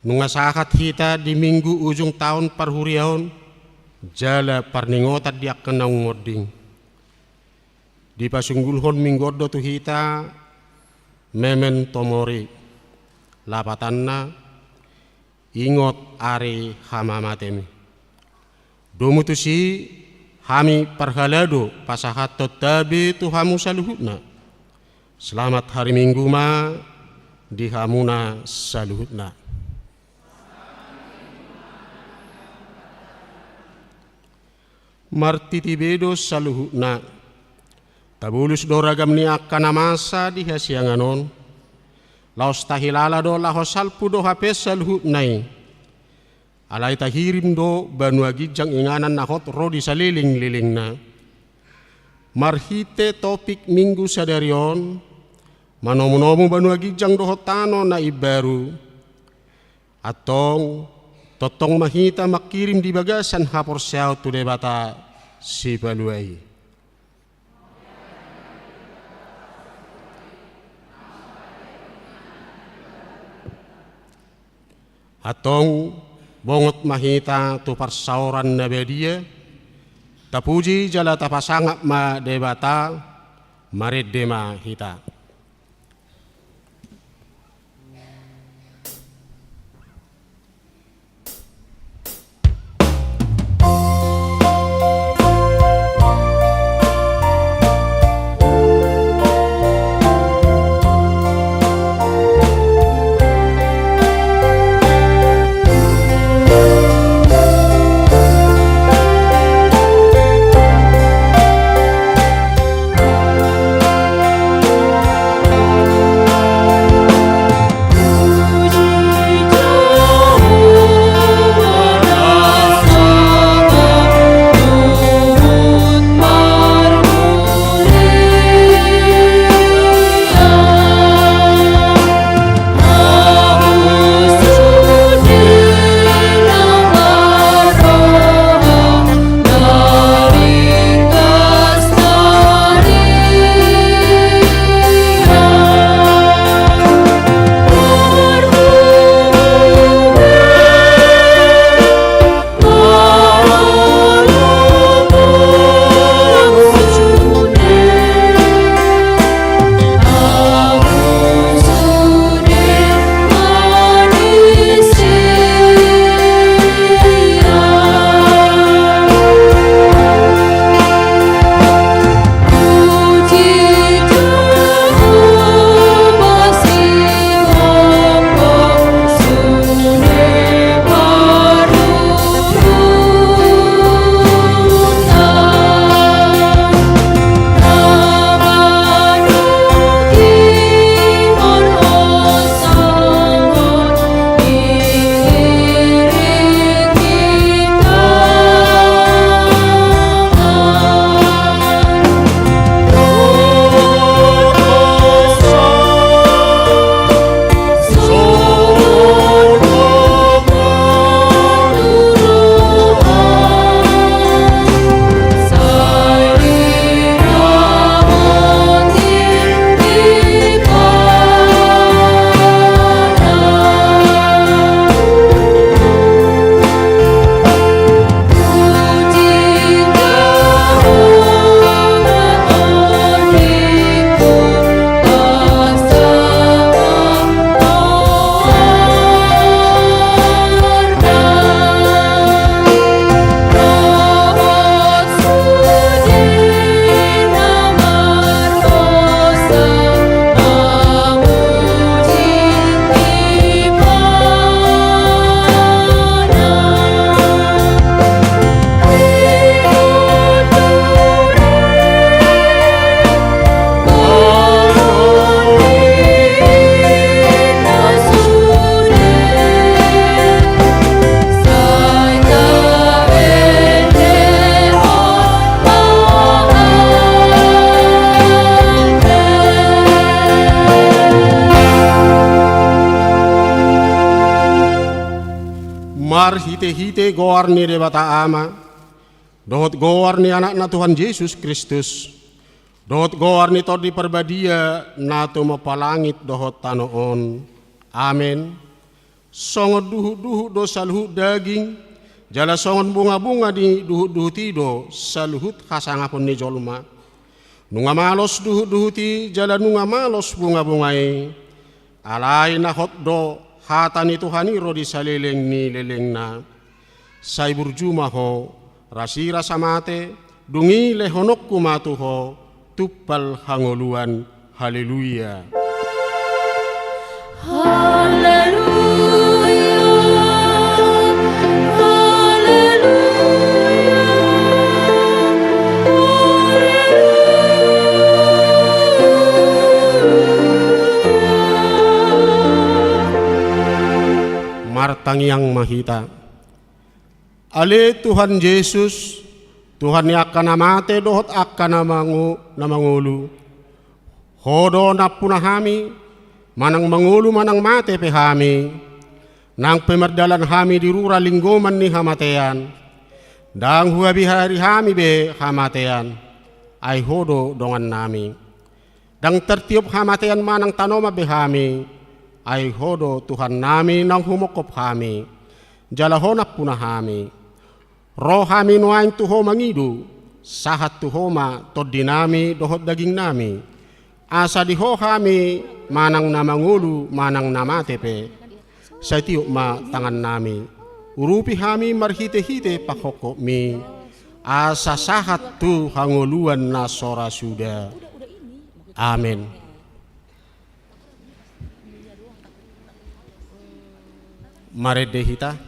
Nungasakat hita di minggu ujung tahun parhuriahon, jala parningotat diak kenang ngoding. Di pasunggulhon minggodo tu hita, memen tomori, lapatanna, ingot are hamamatemi. Domu tu si hami parhalado pasahat tetabi tu hamu saluhutna. Selamat hari minggu ma di hamuna saluhutna. Martiti bedo saluhutna. Tabulus doragam ni akkana masa di hasianganon. Laos tahilala do lahos salpu do hapes saluhutnai. Alai tahirim do banua gijang inganan nahot rodi saliling-liling na. Marhite topik minggu sadarion. Manomu-nomu banua gijang do hotano na ibaru. Atong totong mahita makirim di bagasan hapor siaw tu debata si baluai. Atong bongot mahita tu parsauran na bedia, tapuji jala tapasangap ma debata maredde mahita. Hite-hite goar ni debata ama, dohot goar ni anak na Tuhan Yesus Kristus, dohot goar ni todi perbadia na tu mapalangit dohot tanoon. Amen. songon duhu-duhu do saluhut daging, jala songon bunga-bunga di duhu-duhu ti do saluhut hasangapon ni jolma. Nunga malos duhu-duhu ti jala nunga malos bunga-bungai, alay na hot do hatan itu haniro di salileng ni leleng na. Say burjuma ho, rasira samate, dungi lehonok kumatu ho, tupal hangoluan. Haleluya. Haleluya. Martang yang mahita. Ale Tuhan Yesus, Tuhan yang akan namate dohot akan namangulu. Hodo na punahami, manang mangulu manang mate pehami, nang pemerdalan hami di rura linggoman ni hamatean, dang huabi hari hami be hamatean, ay hodo dongan nami, dang tertiup hamatean manang tanoma be hami, ay hodo Tuhan nami nang humokop hami, jalahona punahami, roh hami nuain tuho mangidu, sahat tuhoma todinami dohot daging nami. Asa diho kami manang namangulu manang namatepe sa tiyo ma tangan nami urupi kami marhite-hite pakoko mi asa sahat tu hanguluan na sora suda. Amin. Marede hita.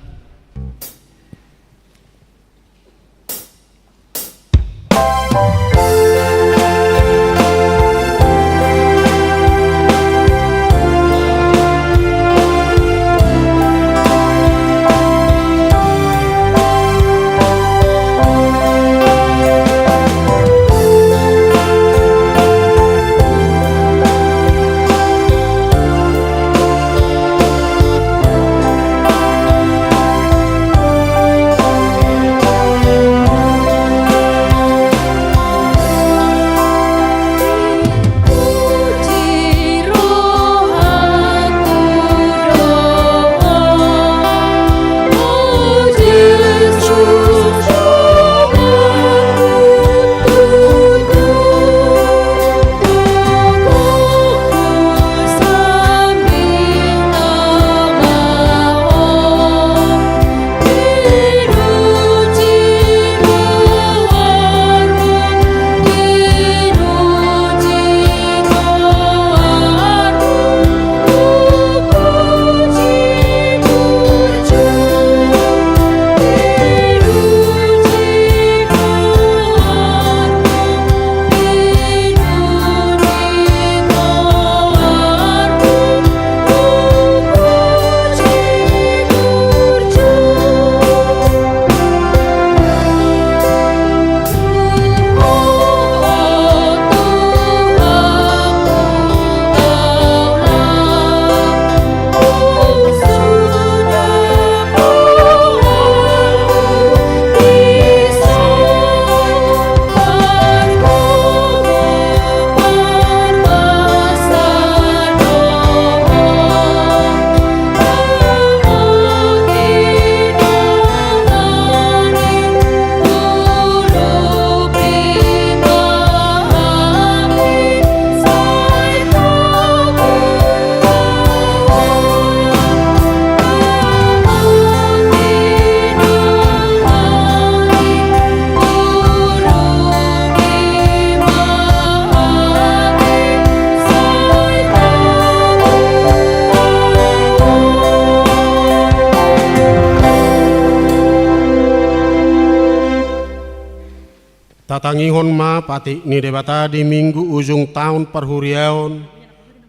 Tatangihon ma pati ni debata di minggu ujung tahun perhuriaon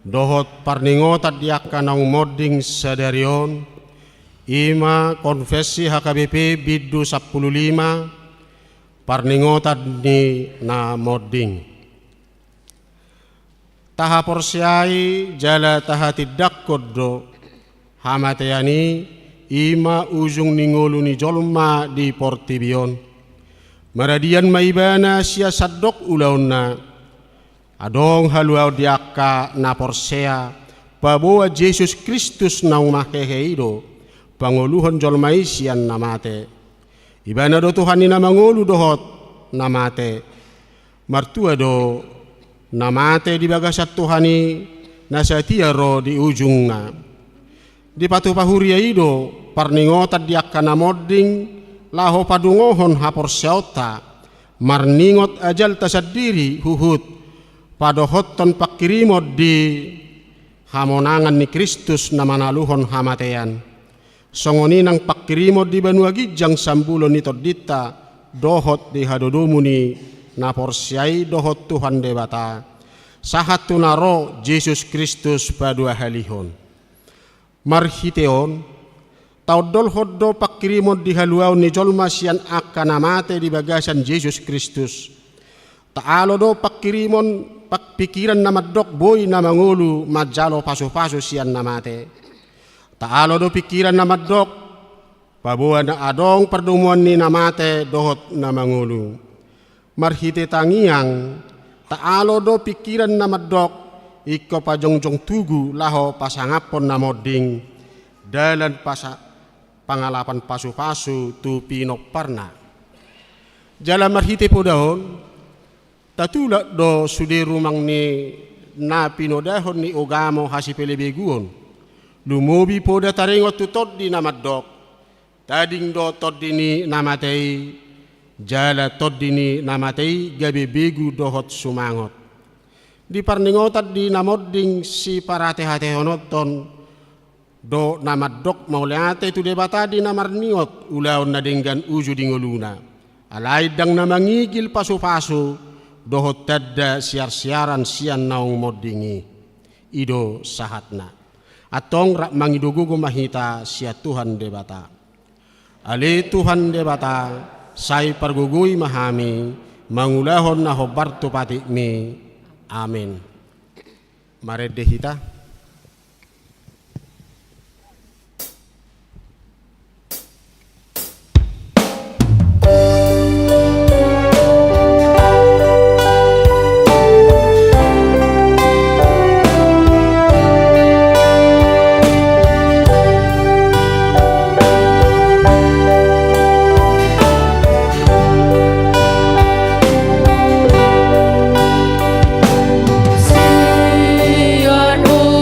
dohot parningotat diakanang modding sadarion ima konfesi HKBP biddu 15 parningotat ni na modding taha porsiai jala taha tidak kodo hamateyani ima ujung ningolu ni jolma di Portibion maradian maibana sia sadok ulauna adong haluau diaka na porsea paboa Yesus Kristus nang maheheido panguluhon jolmai sian namate. Ibana do Tuhan ni namangulu dohot namate. Martua do namate di bagasat Tuhani nasatia ro di ujungna. Di patu pahuria ido parningotat di akkana modding laho padungohon hapor seota marningot ajal tasadiri huhut padohotton pakirimod di hamonangan ni Kristus namanaluhon hamatean. Songoni nang pakirimod di banua gijang sambulon ni todita dohot di hadodomuni naporsiai dohot Tuhan debata. Sahat tunaro Yesus Kristus padua halihon. Marhiteon taudol hoddo pakirimod di haluaw ni jolma sian akanamate di bagasan Yesus Kristus. Taalo do pakirimon pikiran na maddok boy na mangulu majalo paso-paso sian namate. Taalo do pikiran na maddok pabuan na adong perdumuan ni namate dohot na mangulu. Marhite tangiang taalo do pikiran na maddok iko pajongjong tugu laho pasangapon na modding dalan pangalapan pasu-pasu tu pinokparna. Jala marhite po dahon tatulak do sudi rumang ni na pinodahon ni ogamo hasipelebeguon. Lumubi po da taringot tutod di namaddok. Tading do tod di ni namatay. Jala tod di ni namatay gabibegu dohot sumangot. Di parningotat di namodding si parate-hate honoton do namaddok mauliate tu debata di namarningot ulaon na dinggan uju dingoluna. Alay dang namangigil pasu-pasu dohot tadda siar-siaran sian naong moddingi. Ido sahatna. Atong rak mangidugugo mahita siya Tuhan debata. Ali Tuhan debata say pargugui mahami mangulahon na hobarto patikmi. Amin. Mari dehita. Siano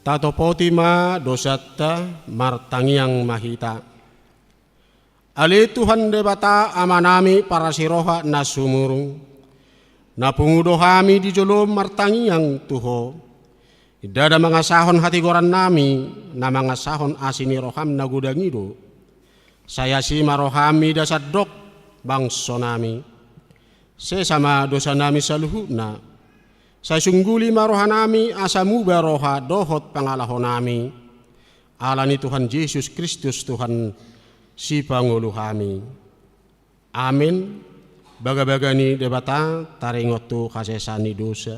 tato potima dosatta martangiang mahita. Ali Tuhan debata amanami para siroha na sumurung, na pungudohami di jolom martangiang tuho. Idada mangasahon hati goran nami, na mangasahon asini roham na gudangido. Saya si marohami dasadok bangso nami. Sesama dosa nami saluhuna. Saya sungguli marohanami asamu baroha dohot pangalahon nami. Alani Tuhan Yesus Kristus Tuhan si panguluhami. Amin. Baga-bagani debata taringotu kasesani dosa.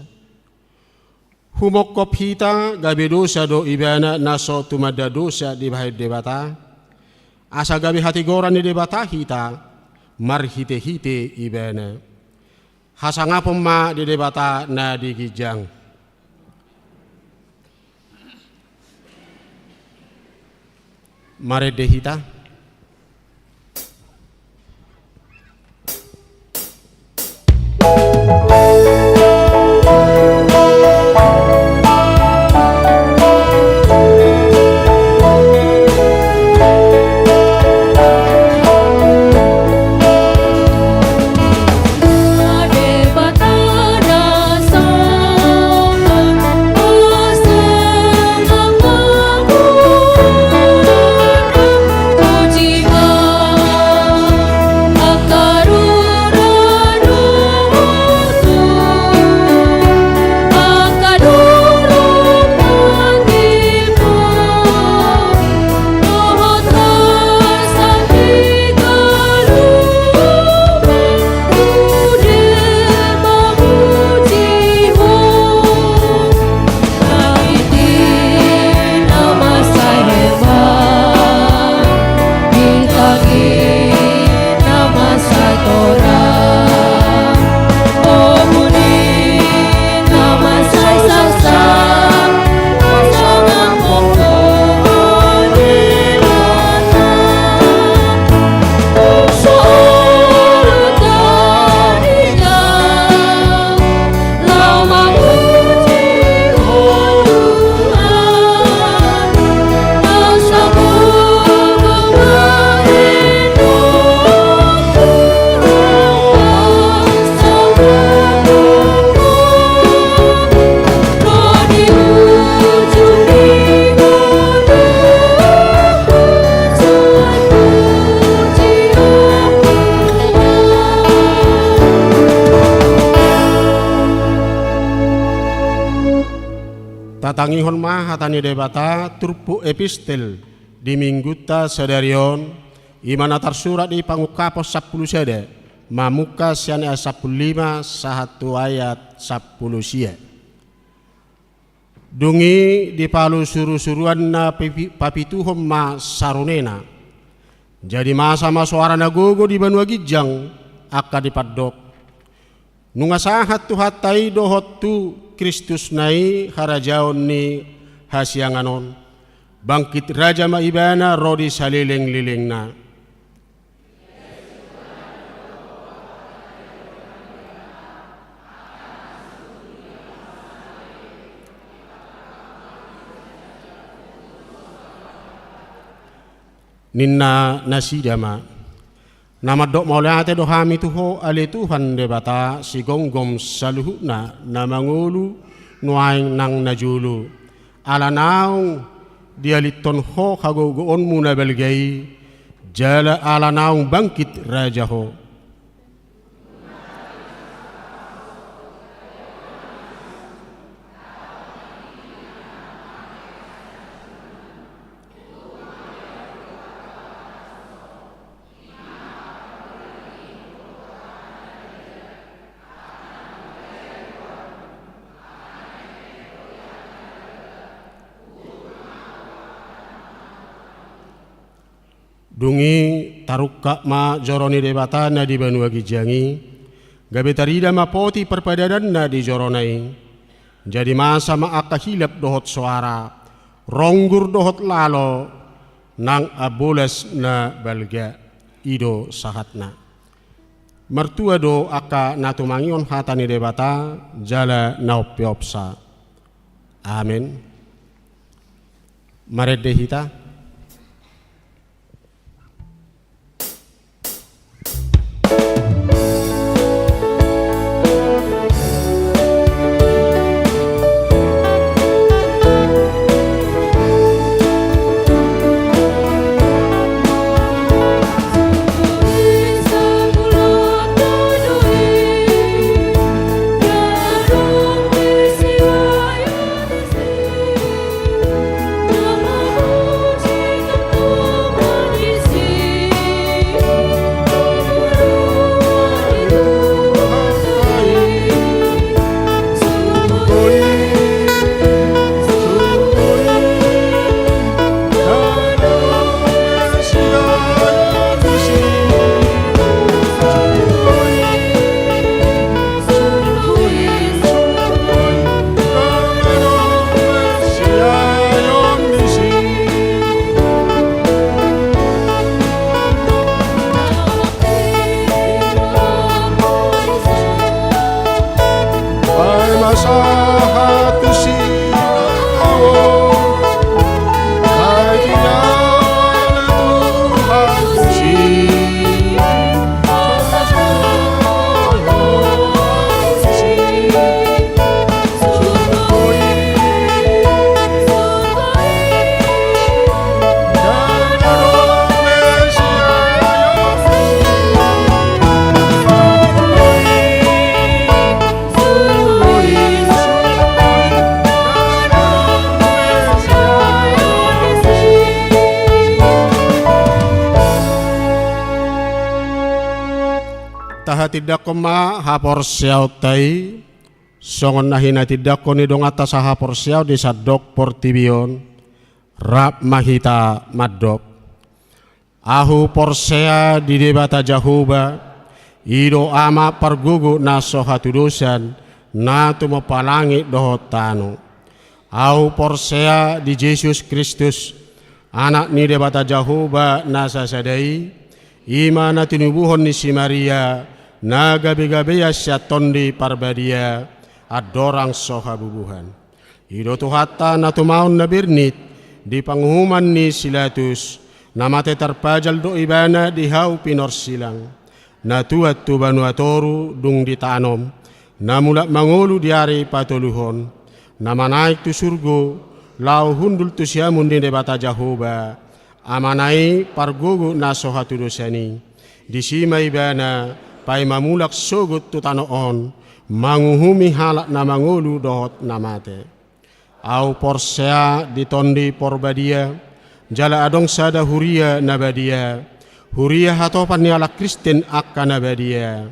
Humokop hita gabi dosa do ibana naso tumada dosa di bahaya debata. Asa gabi hati goran di debata hita marhite-hite ibana. Hasangapom ma di debata na di gijang. Mare dehita. Tatangihon ma hatani debata turpu epistel di mingguta sadarion imana tersurat di pangukapos 10 sada mamuka siane 15 sahatu ayat 10 sia. Dungi di palu suru-suruan na papituhom ma sarunena. Jadi masa suara nagogo di Banua Gijang akka dipadok. Nunga sahat tu hatai dohot tu Kristus nai harajaon ni hasianganon. Bangkit raja maibana rodi salileng-lileng na. Ninna nasidama nama dok maulate dohami tuho ale Tuhan debata si gonggom saluhuna namangulu nuaing nang najulu ala naung dialiton ho kagogoon muna belgai jala ala naung bangkit raja ho. Dungi tarukka ma joroni debatana di Banua Gijangi gabe tarida ma poti perpadadanna di joronai jadi masa ma akka hilap dohot suara ronggur dohot lalo nang abolas na balga ido sahatna mertua do akka natumangion hatani debata jala naopiopsa. Amin. Marede hita. Tidak koma hapor siaw tai songon nahina tidak koni dong atas hapor siaw di sadok portibion rap mahita madok ahu porsea di debata jahuba ido ama pargugu naso hatudusan na tumapalangi dohotano ahu porsea di Yesus Kristus anak ni debata jahuba nasa sadai ima na tinubuhon ni si Maria na gabi-gabi syatondi parbadia adorang soha bubuhan ido tuhata na tumaon na birnit di panghuman ni silatus na mate terpajal do ibana di hau pinor silang na tuat tu banuatoru dung ditanom na mulak mangulu diari patuluhon na manaik tu surgo lau hundul tu siamun di debata jahoba amanai pargugu na soha tu dosani di sima ibana pai mamulak sogut tu tanoon manguhumi halak na mangulu dohot namate au porsea ditondi porbadia jala adong sada huria nabadia huria hatopan ni ala Kristen akka nabadia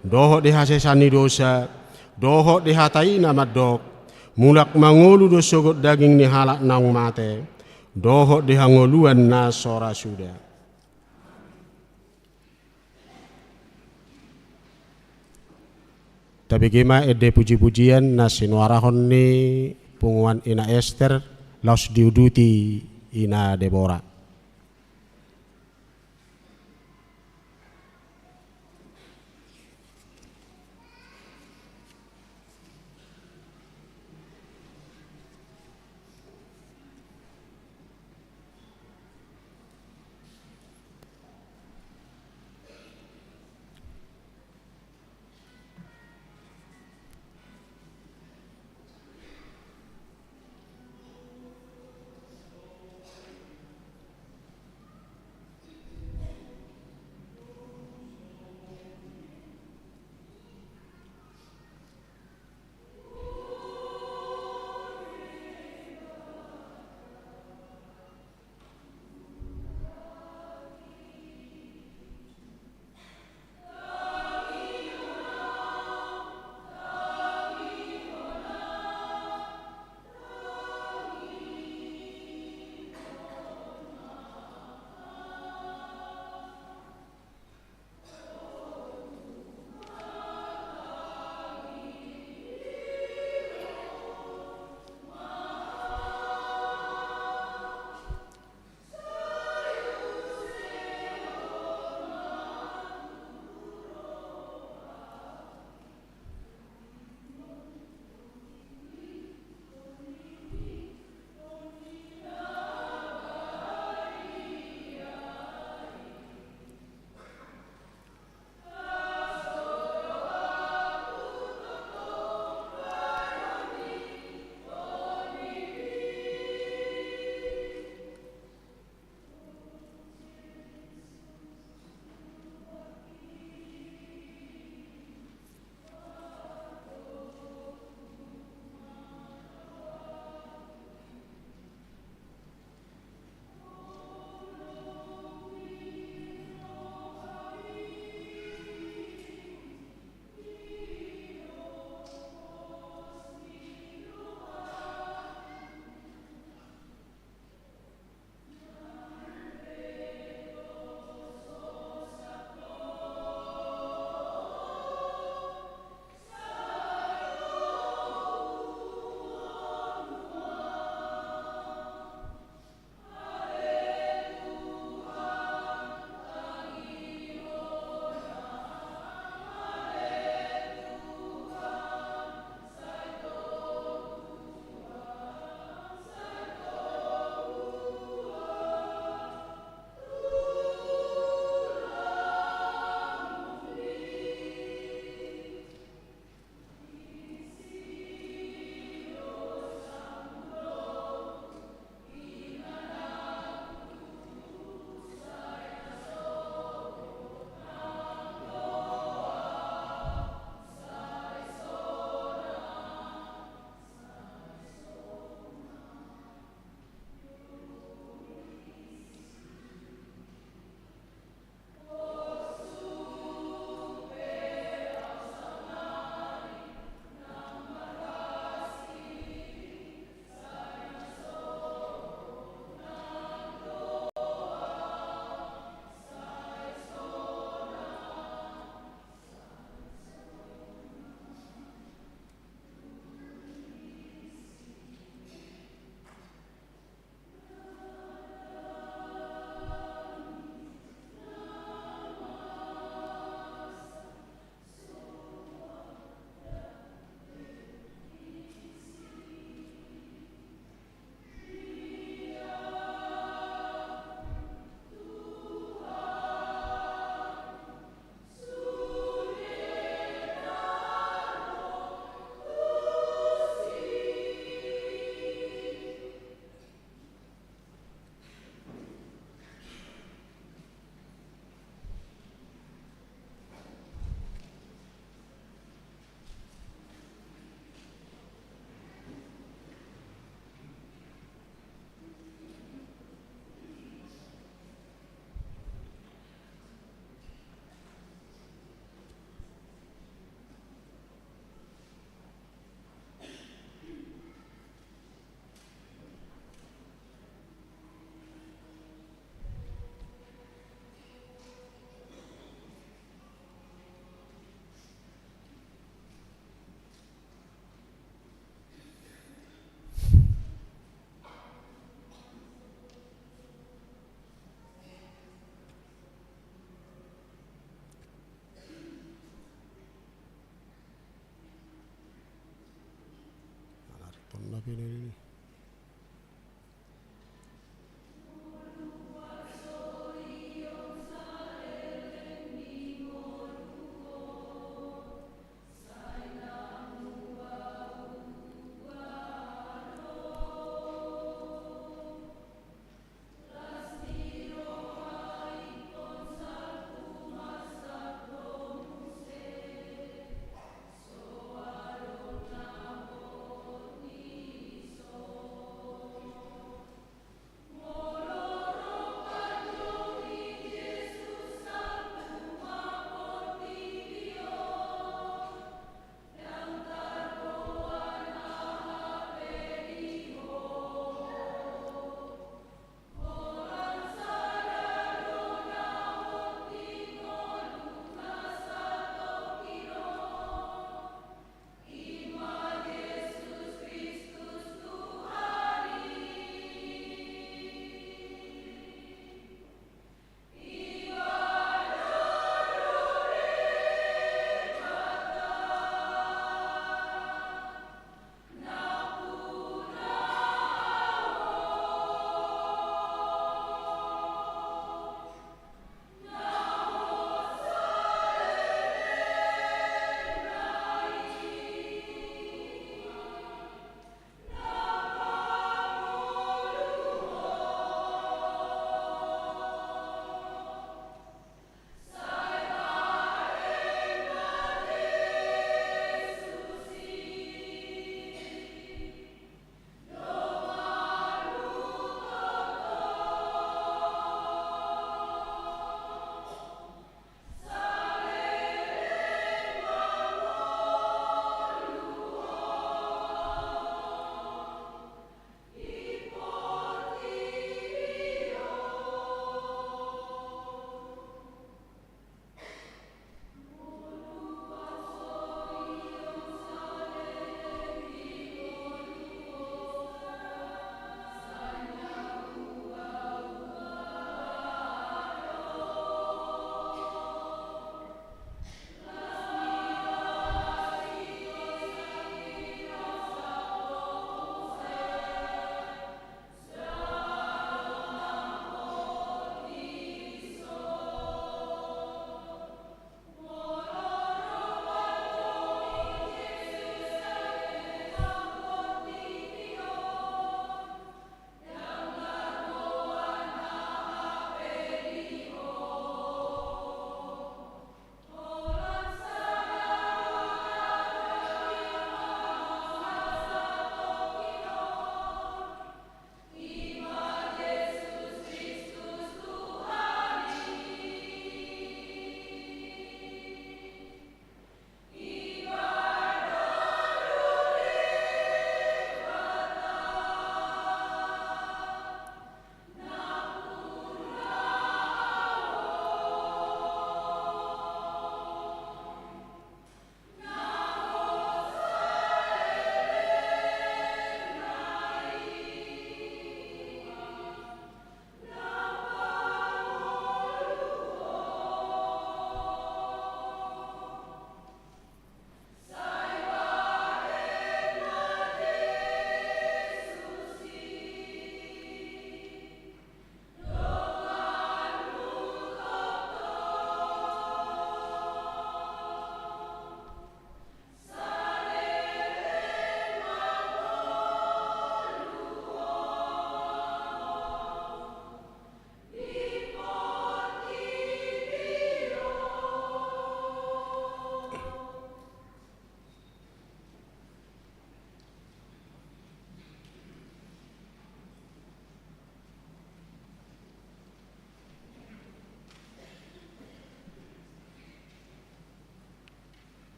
dohot dihasesani dosa dohot dihatai namadok mulak mangulu do sogut daging ni halak nang mate dohot dihangoluan na sora sudah. Tapi gima ede puji-pujian na sinuarahon ni punguan ina Esther laus diuduti ina Deborah.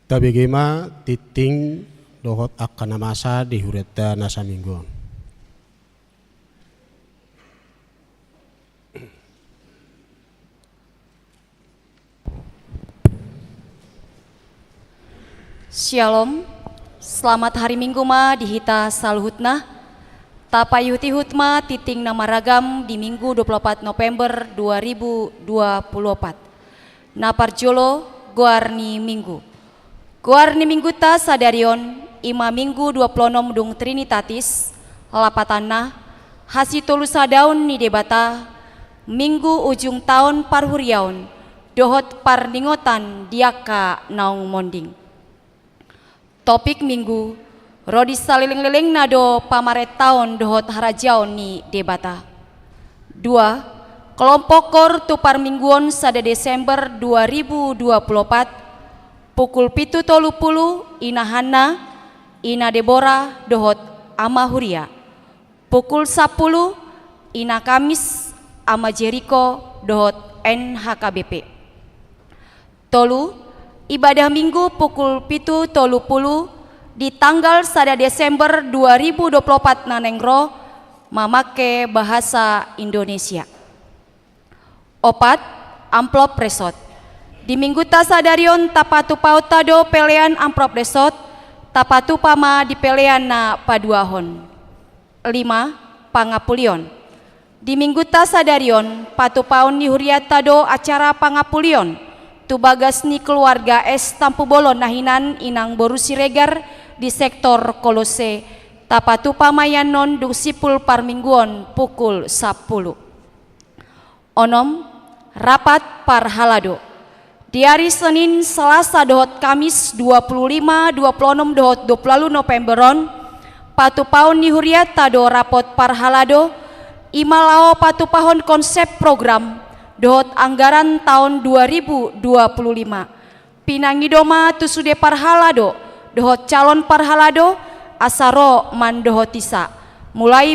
Tabigima titing dohot akan masa di hureta nasa minggon. Shalom, selamat hari Minggu ma dihita saluhutna. Tapayuti hutma titing nama ragam di Minggu 24 November 2024. Naparjolo Guarni Minggu. Guarni Minggu ta sadarion ima minggu 26 dung Trinitatis lapatanna hasi tolusa daun ni debata minggu ujung tahun parhuriaun dohot parningotan diaka naung monding. Topik minggu rodi saliling-liling nado pamaret tahun dohot harajaun ni debata. 2. Kelompok kor tupar mingguon sada Desember 2024 pukul 7.30 ina Hana ina Debora dohot ama Huria. Pukul 10 ina Kamis ama Jericho dohot NHKBP. Tolu ibadah minggu pukul 7.30 di tanggal sada Desember 2024 nanengro mamake bahasa Indonesia. 4. Amplop resot di minggu tasadarion tapatu pautado pelean amplop resot tapatu pama di pelean na paduahon. 5. Pangapulion di minggu tasadarion patu paun ni huriatado acara pangapulion tu bagas ni keluarga es tampu bolon nahinan inang boru siregar di sektor Kolose tapatu pamayan non dung sipul parmingguon pukul 10. Onom rapat parhalado di hari Senin Selasa dohot Kamis 25 26 dohot 20 Novemberon patu paun ni huriatado rapot parhalado imalao patu pahon konsep program dohot anggaran tahun 2025 pinangidoma tusude parhalado dohot calon parhalado asaro mandohotisa mulai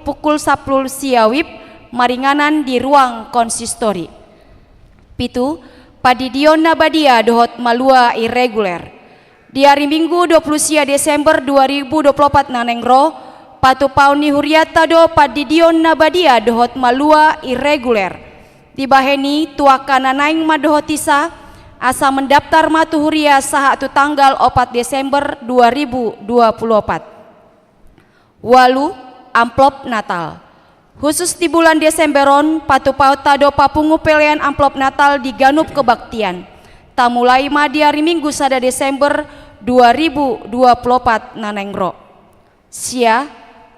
pukul 10 siawib maringanan di ruang konsistori. 7. Padidion nabadia dohot malua irreguler di hari Minggu 20 Desember 2024 nanengro patu pauni huriatado padidion nabadia dohot malua irreguler dibaheni tuakana naing madohotisa asa mendaftar matu huria saha tu tanggal 4 Desember 2024. Walu amplop Natal khusus di bulan Desemberon patu pautado papungu pelean amplop Natal di Ganup Kebaktian tamulai ma di hari Minggu sada Desember 2024 nanengro. Sia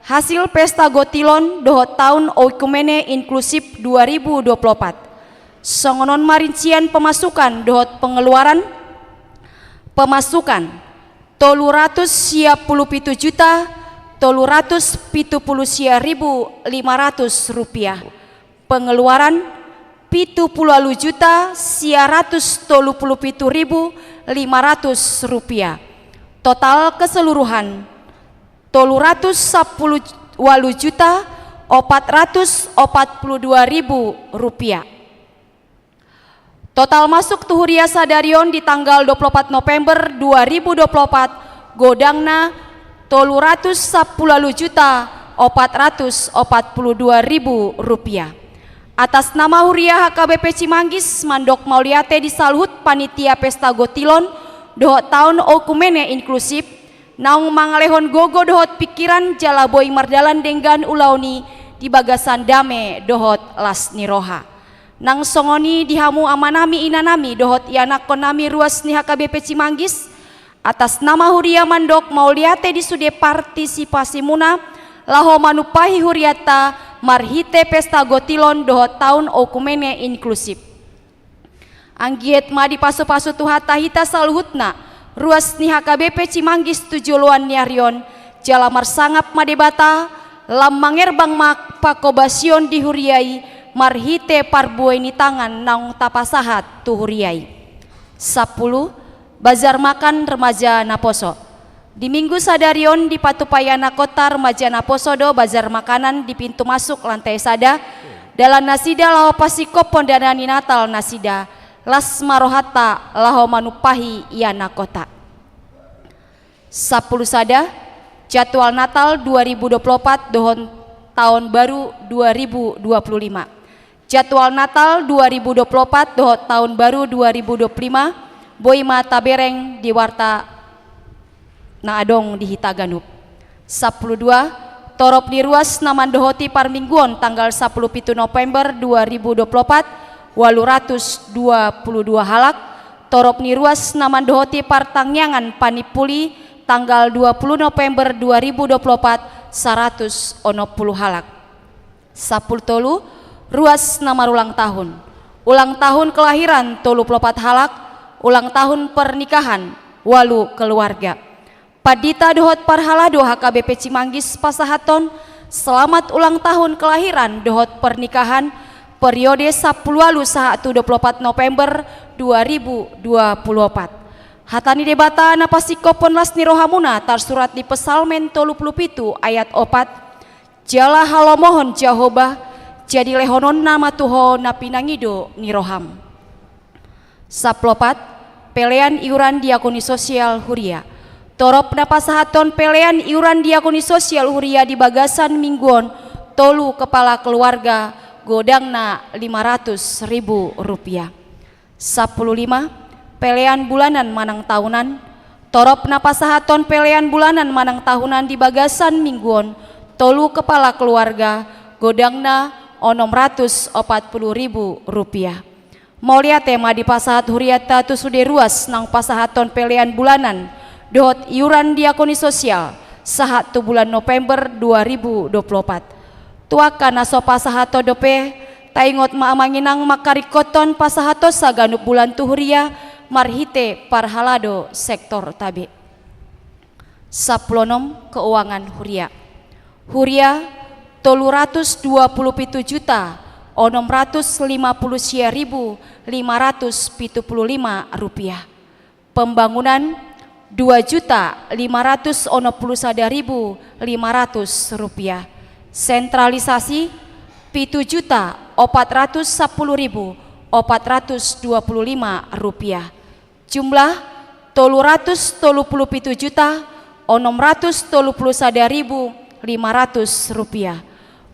hasil pesta gotilon dohot tahun oikumene inklusif 2024 songonon marincian pemasukan dohot pengeluaran pemasukan 370 juta 370.500 rupiah pengeluaran 70 juta 137.500 rupiah total keseluruhan 310 juta 442.000 rupiah. Total masuk tuhuria sadarion di tanggal 24 November 2024 godangna 310 juta 442.000 rupiah. Atas nama Huria HKBP Cimanggis Mandok Mauliate di Salhut Panitia Pesta Gotilon dohot tahun okumene inklusif naung mangalehon gogo dohot pikiran jalaboy mardalan denggan ulauni di bagasan dame dohot las niroha nang songoni dihamu amanami inanami dohot ianak konami ruas ni HKBP Cimanggis atas nama Huria Mandok Mauliate di sude partisipasi muna laho manupahi huriata marhite pesta gotilon dohot tahun okumene inklusif anggiet ma di pasu-pasu tuhata hita salhutna ruas ni HKBP Cimanggis tujuluan niarion jalamar sangap madebata lammangerbang mak pakobasion dihuriai marhite parbuai ni tangan naung tapasahat tuhuriai. 10. Bazar makan remaja Naposo di minggu sadarion di Patupayana Kota remaja Naposo do bazar makanan di pintu masuk lantai sada dalam nasida laho pasikop pondanani Natal nasida las marohata laho manupahi iana kota. 10 sada jadwal Natal 2024 dohon tahun baru 2025. Jadwal Natal 2024 dohon tahun baru 2025 boima tabereng di warta naadong di Hitaganup. 12 torop di ruas naman dohoti parmingguon tanggal 10 November 2024 822 halak torop ni ruas naman dohoti partangyangan panipuli tanggal 20 November 2024 160 halak. 10 ruas nama ulang tahun kelahiran 34 halak, ulang tahun pernikahan walu keluarga. Padita dohot parhalado HKBP Cimanggis Pasahaton, selamat ulang tahun kelahiran dohot pernikahan periode 10 walu saha 24 November 2024. Hatani debata napasikopon lasni rohamuna tarsurat di Pesalmen 37 ayat 4. Jala halomohon Jahobah jadi lehonon nama tuho napinangido niroham. 10 pelean iuran diakoni sosial Huria. Torop napasahaton pelean iuran diakoni sosial Huria di Bagasan mingguon tolu kepala keluarga godangna 500.000 rupiah. 15 pelean bulanan manang tahunan. Torop napasahaton pelean bulanan manang tahunan di Bagasan mingguon tolu kepala keluarga godangna 640.000 rupiah. Maulia tema di pasahat huriata tu sude ruas nang pasahaton pelean bulanan dohot iuran diakoni sosial sahat tu bulan November 2024. Tuaka naso pasahato dope taingot maamanginang makarikoton pasahato saganuk bulan tu huria marhite parhalado sektor tabe. 10 keuangan huria. Huria 327 juta 650.575 rupiah. Pembangunan 2.591.500 rupiah. Sentralisasi 7.410.425 rupiah. Jumlah 337.631.500 rupiah.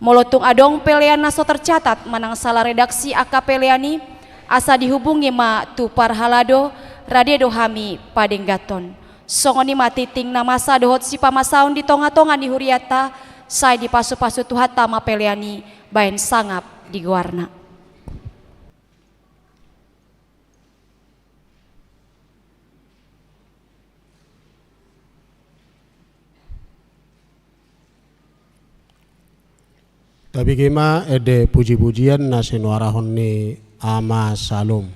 Molotung adong pelean naso tercatat manang salah redaksi AK peleani asa dihubungi ma tu parhalado radedo hami padenggaton. Songoni mati ting namasa dohot si pamasaun di tonga-tonga di huriata saya di pasu-pasu tuhat tama peleani bain sangap di guarna. Tapi kima ede puji-pujian nasi nuarahon ni ama salum.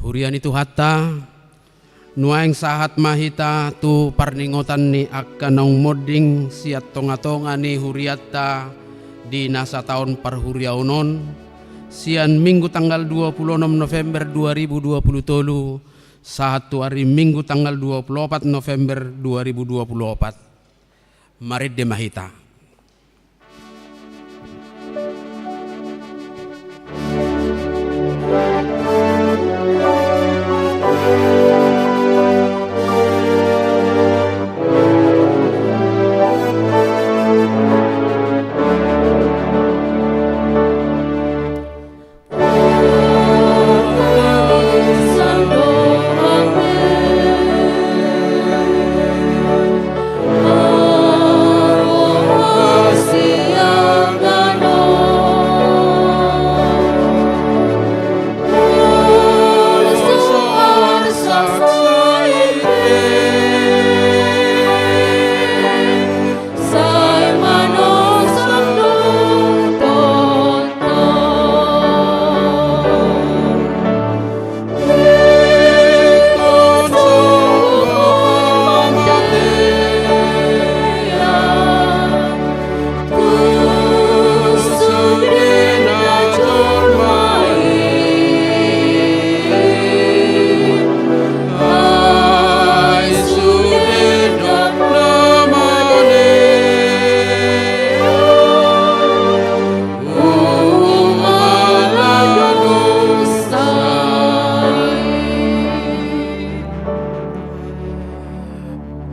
Hurian itu hatta nuaing sahat mahita tu parningotan ni akanong moding siat tonga-tonga ni huriatta di nasa tahun parhuriaunon sian minggu tanggal 26 November 2023 saat hari minggu tanggal 24 November 2024. Mari de mahita.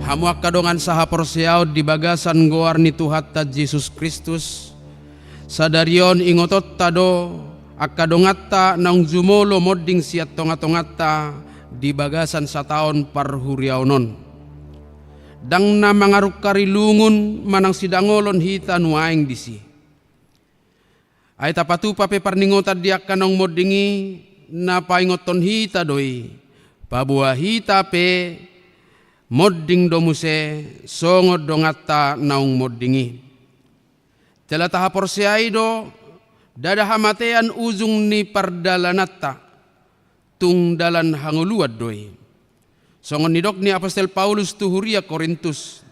Hamuak kadongan saha porsiao di bagasan goar ni Tuhatta Yesus Kristus sadarion ingotot tado akadongatta nang jumolo modding siat tonga-tongatta di bagasan sataon parhuriaunon dang na mangaruk karilungun manang sidangolon hita nuaing disi ay tapatu pape parningotat di akanong moddingi na paingoton hita doi pabuah hita pe modding domuse songod dongatta naung moddingi tela taha porsiai do dada hamatean ujung ni pardalanatta tung dalan hanguluad doi songon nidok ni apostol Paulus tu huria Korintus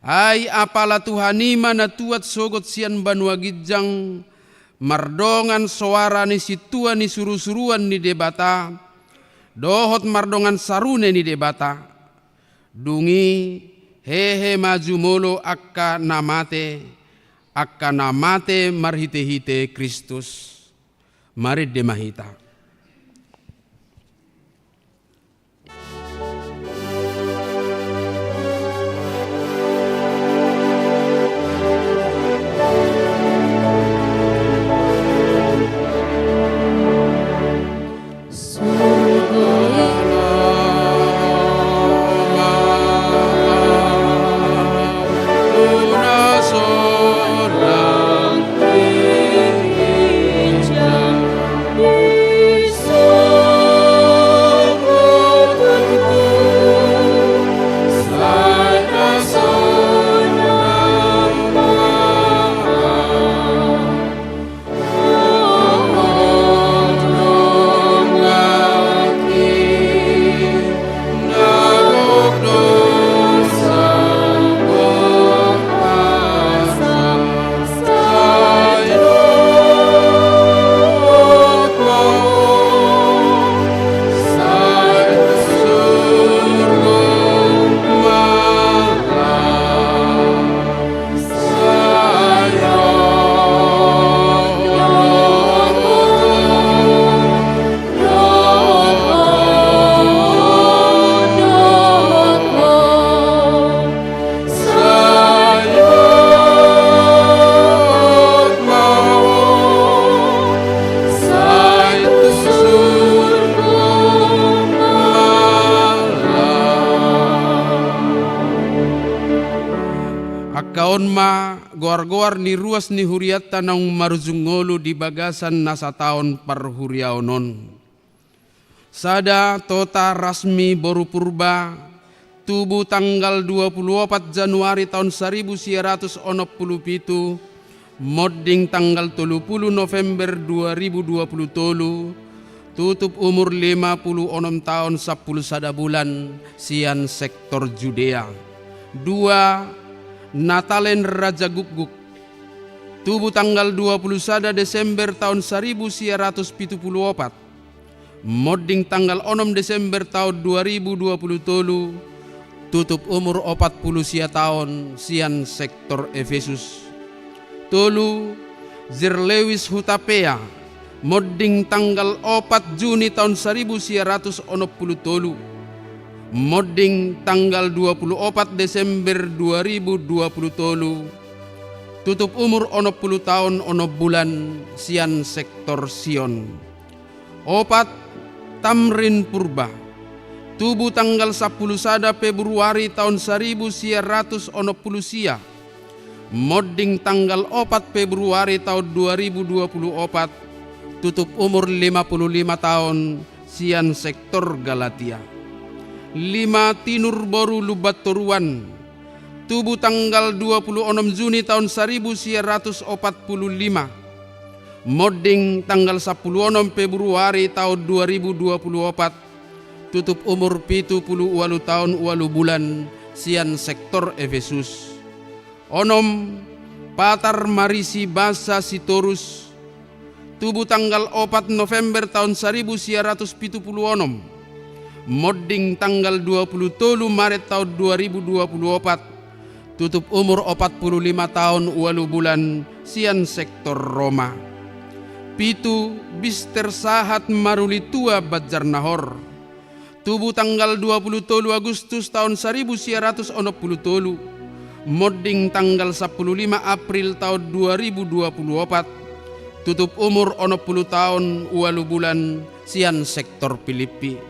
ay apala tuhanima na tuat sogot sian banua gijang mardongan suara ni situa ni suru-suruan ni debata dohot mardongan sarune ni debata dungi hehe maju molo akka namate marhite-hite Kristus. Mari demahita. Goar-goar ni ruas ni huriatta naung marujungolu di bagasan nasa taon parhuriaunon. Sada tota rasmi boru purba tubuh tanggal 24 Januari tahun 1967 modding tanggal 30 November 2027 tutup umur 56 tahun 10 sada bulan sian sektor Judea. 2. Natalen Raja Guguk, tubuh tanggal 21 Desember tahun 1974, modding tanggal 6 Desember tahun 2020, tutup umur 40 sia tahun sian sektor Efesus. 3. Zirlewis Hutapea, modding tanggal 4 Juni tahun 1997, modding tanggal 24 Desember 2020, tutup umur 60 tahun 10 bulan sian sektor Sion. 4. Tamrin Purba, tubuh tanggal 10 sada Februari tahun 1990 sia, modding tanggal 4 Februari tahun 2024, tutup umur 55 tahun sian sektor Galatia. 5. Tinur Boru Lubat Toruan, tubuh tanggal 26 Juni tahun 1945, modding tanggal 16 Februari tahun 2024, tutup umur 78 tahun 8 bulan sian sektor Efesus. 6. Patar Marisi Basa Sitorus, tubuh tanggal 4 November tahun 1976, modding tanggal 27 Maret tahun 2024, tutup umur 45 tahun 8 bulan sian sektor Roma. 7. Bister Sahat Maruli Tua Bajarnahor, tubuh tanggal 27 Agustus tahun 1990, modding tanggal 15 April tahun 2024, tutup umur 60 tahun 8 bulan sian sektor Filipi.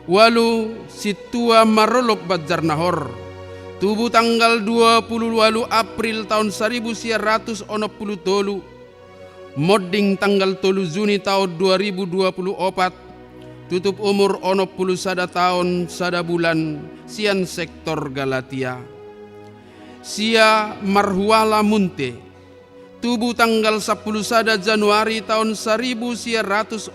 8. Situa Marolok Bajarnahor, tubuh tanggal 28 April tahun 1990, modding tanggal 3 Juni tahun 2024, tutup umur 61 tahun 1 bulan sian sektor Galatia. Sia Marhuala Munte, tubuh tanggal 10 sada Januari tahun 1997,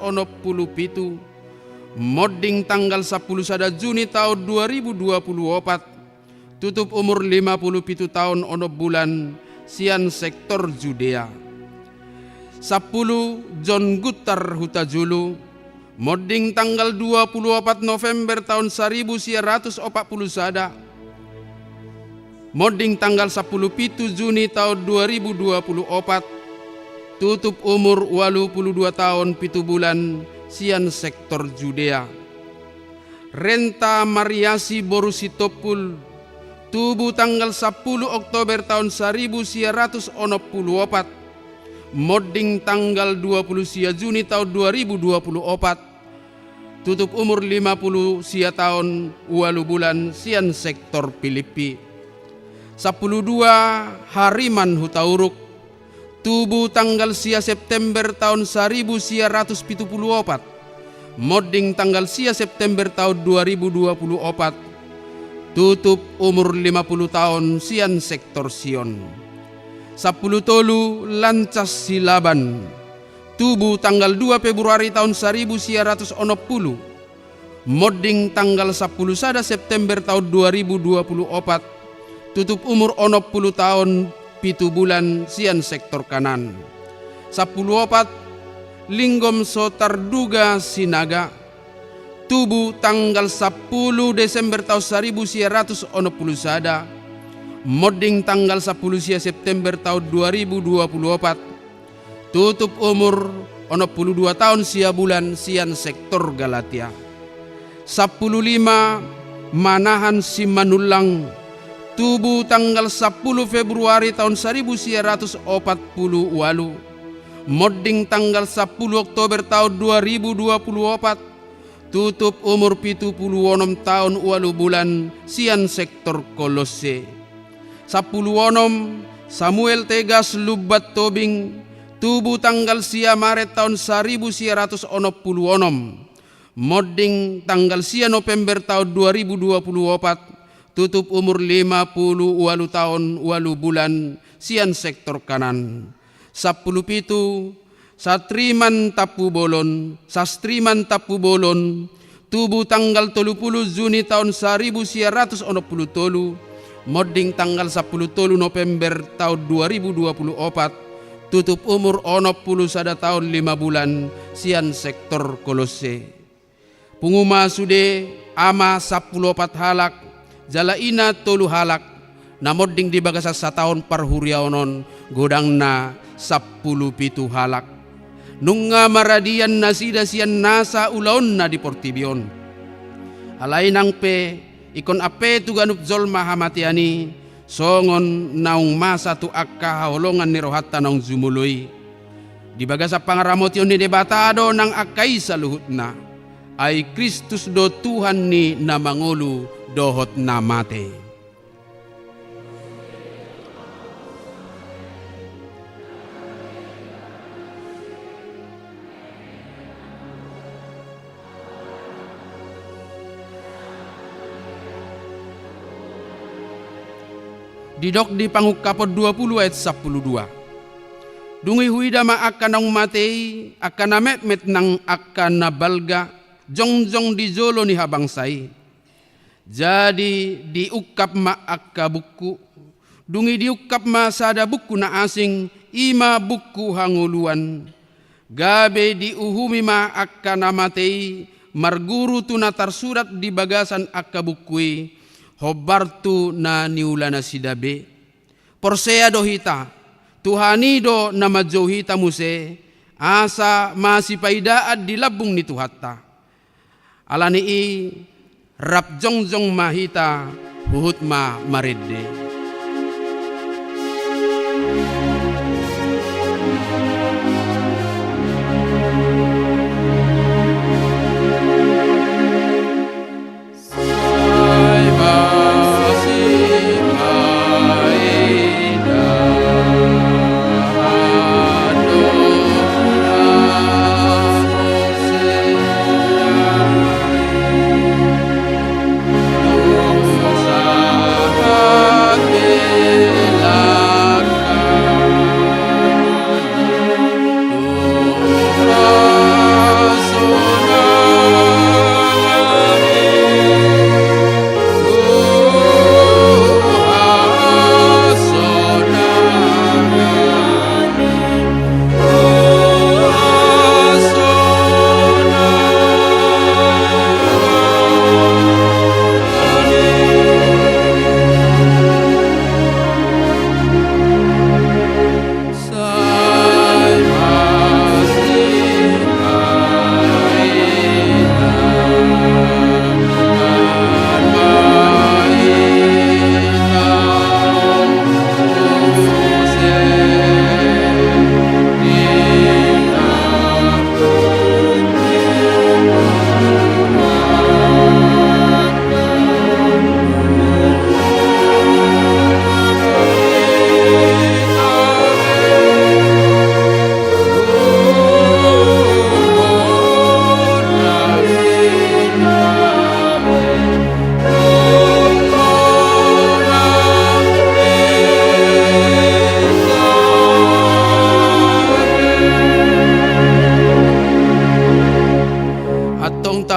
modding tanggal 10 sada Juni tahun 2024, tutup umur 57 tahun 6 bulan sian sektor Judea. 10. John Gutar Hutajulu, modding tanggal 24 November tahun 1940 sada, modding tanggal 10 Juni tahun 2024, tutup umur 82 tahun 7 bulan sian sektor Judea. Renta Mariasi Borusitopul, tubuh tanggal 10 Oktober tahun 1944, modding tanggal 20 sia Juni tahun 2024, tutup umur 50 sia tahun 8 bulan sian sektor Filipi. 12. Hariman Hutauruk, tubuh tanggal sia September tahun 1974, modding tanggal sia September tahun 2024, tutup umur 50 tahun sian sektor Sion. 10. Lancas Silaban, tubuh tanggal 2 Februari tahun 1990, modding tanggal 10 sada September tahun 2024, tutup umur 60 tahun 7 bulan sian sektor Kanan. 14. Linggom Sotarduga Sinaga, tubuh tanggal 10 Desember tahun 1990 sada, modding tanggal 10 sia September tahun 2024, tutup umur 62 tahun sia bulan sian sektor Galatia. 15. Manahan Simanulang, tubuh tanggal 10 Februari tahun 1948, modding tanggal 10 Oktober tahun 2024, tutup umur 76 tahun 8 bulan sian sektor Kolose. 16. Samuel Tegas Lubat Tobing, tubuh tanggal sia Maret tahun 1996, modding tanggal sia November tahun 2024, tutup umur 50 tahun 8 bulan sian sektor Kanan. 17. Sastriman Tapu Bolon, tubuh tanggal 30 Juni tahun 1963, modding tanggal 10 November tahun 2024, tutup umur 61 tahun 5 bulan, sian sektor Kolose. Punguma sude ama 14 halak, jalaina 3 halak, na modding di bagasa setahun parhuriaonon, godangna 17 halak. Nunga maradian nasida sian nasa ulaon na di Portibion. Alainang pe ikon ape tu ganup zol mahamatiani songon naung masa tu akka haolongan ni rohatta naung zumului. Di bagasa pangaramotion ni debatado nang akai saluhutna. Ay Kristus do Tuhan ni namangulu dohot na mate. Didok di pangukapod 20 ayat 12. Dungi huida ma akan nang matei, akan na met nang akan na balga, jongjong di zolo ni habangsai. Jadi diukap ma akka buku, dungi diukap ma sada buku na asing, ima buku hanguluan. Gabe diuhumi ma akan na matei, marguru tu na tarsurat di bagasan akka bukui, hobartu na niulana sidabe. Porsea dohita, Tuhani do na majohita muse, asa masipaidaad di labung ni Tuhatta. Alani i rap jongjong mahita, huhut ma maridde.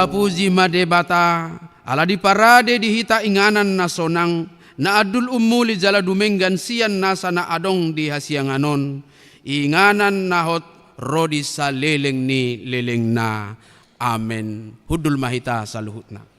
Puji madebata ala di parade dihita inganan na sonang na adul umuli jala dumenggan sian nasa na adong di hasianganon inganan nahot rodi sa leleng ni leleng na. Amen. Hudul mahita sa luhutna.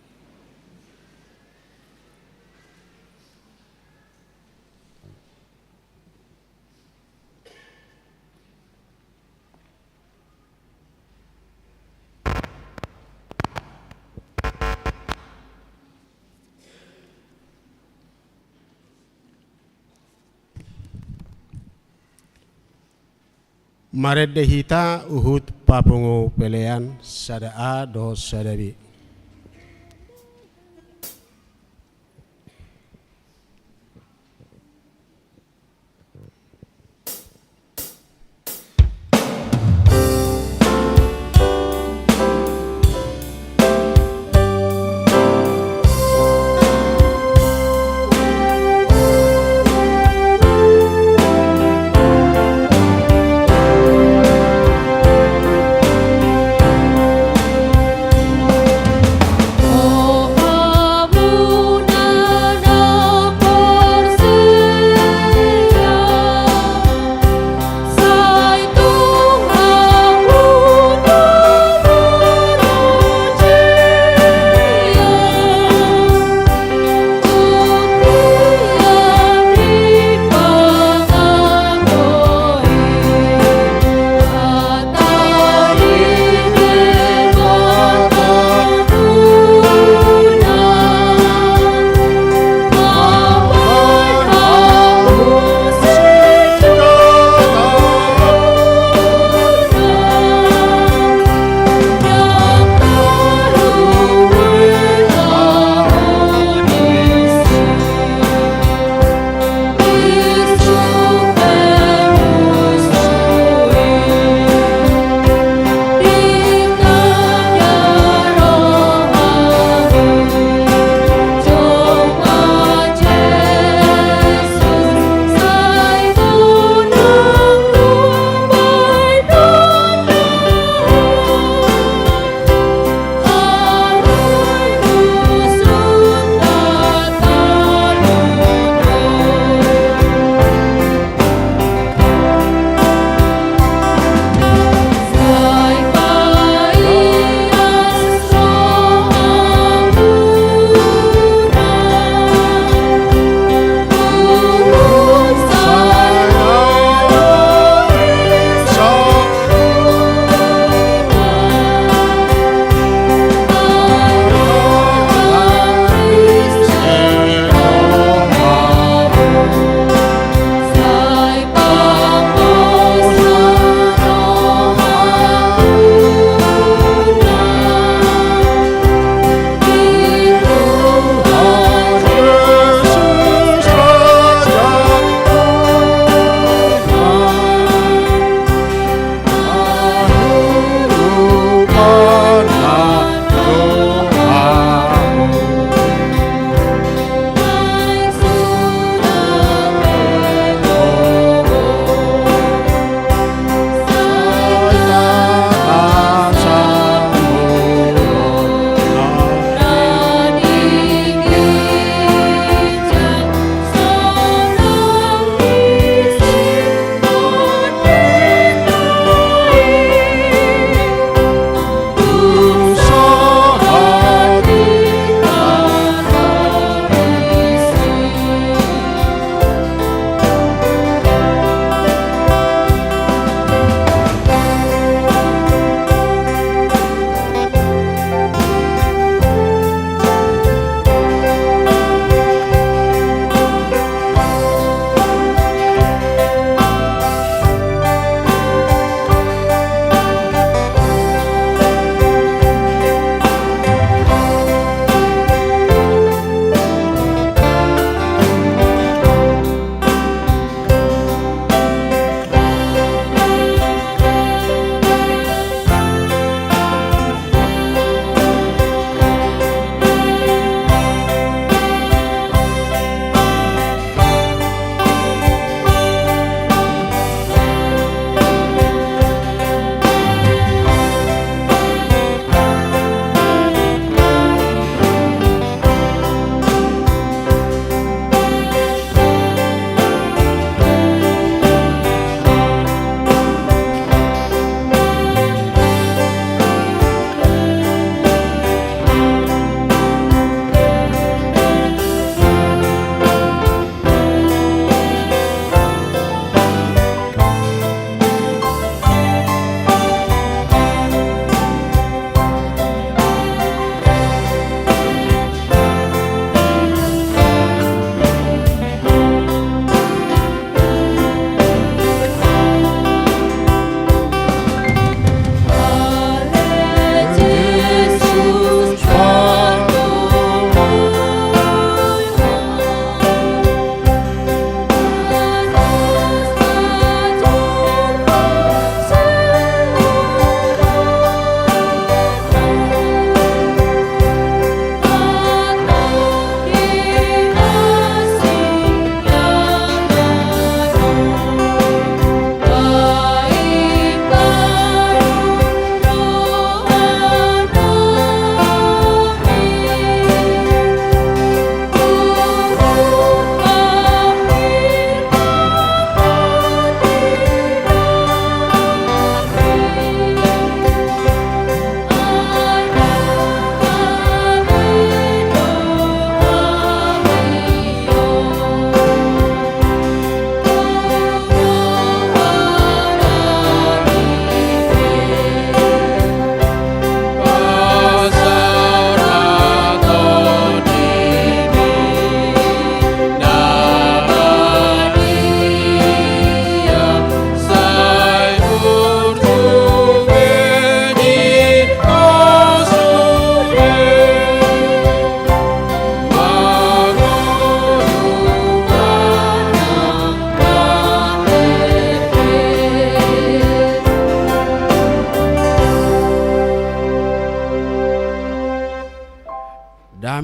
Maredde hita uhut papungu pelean sada a do sada b.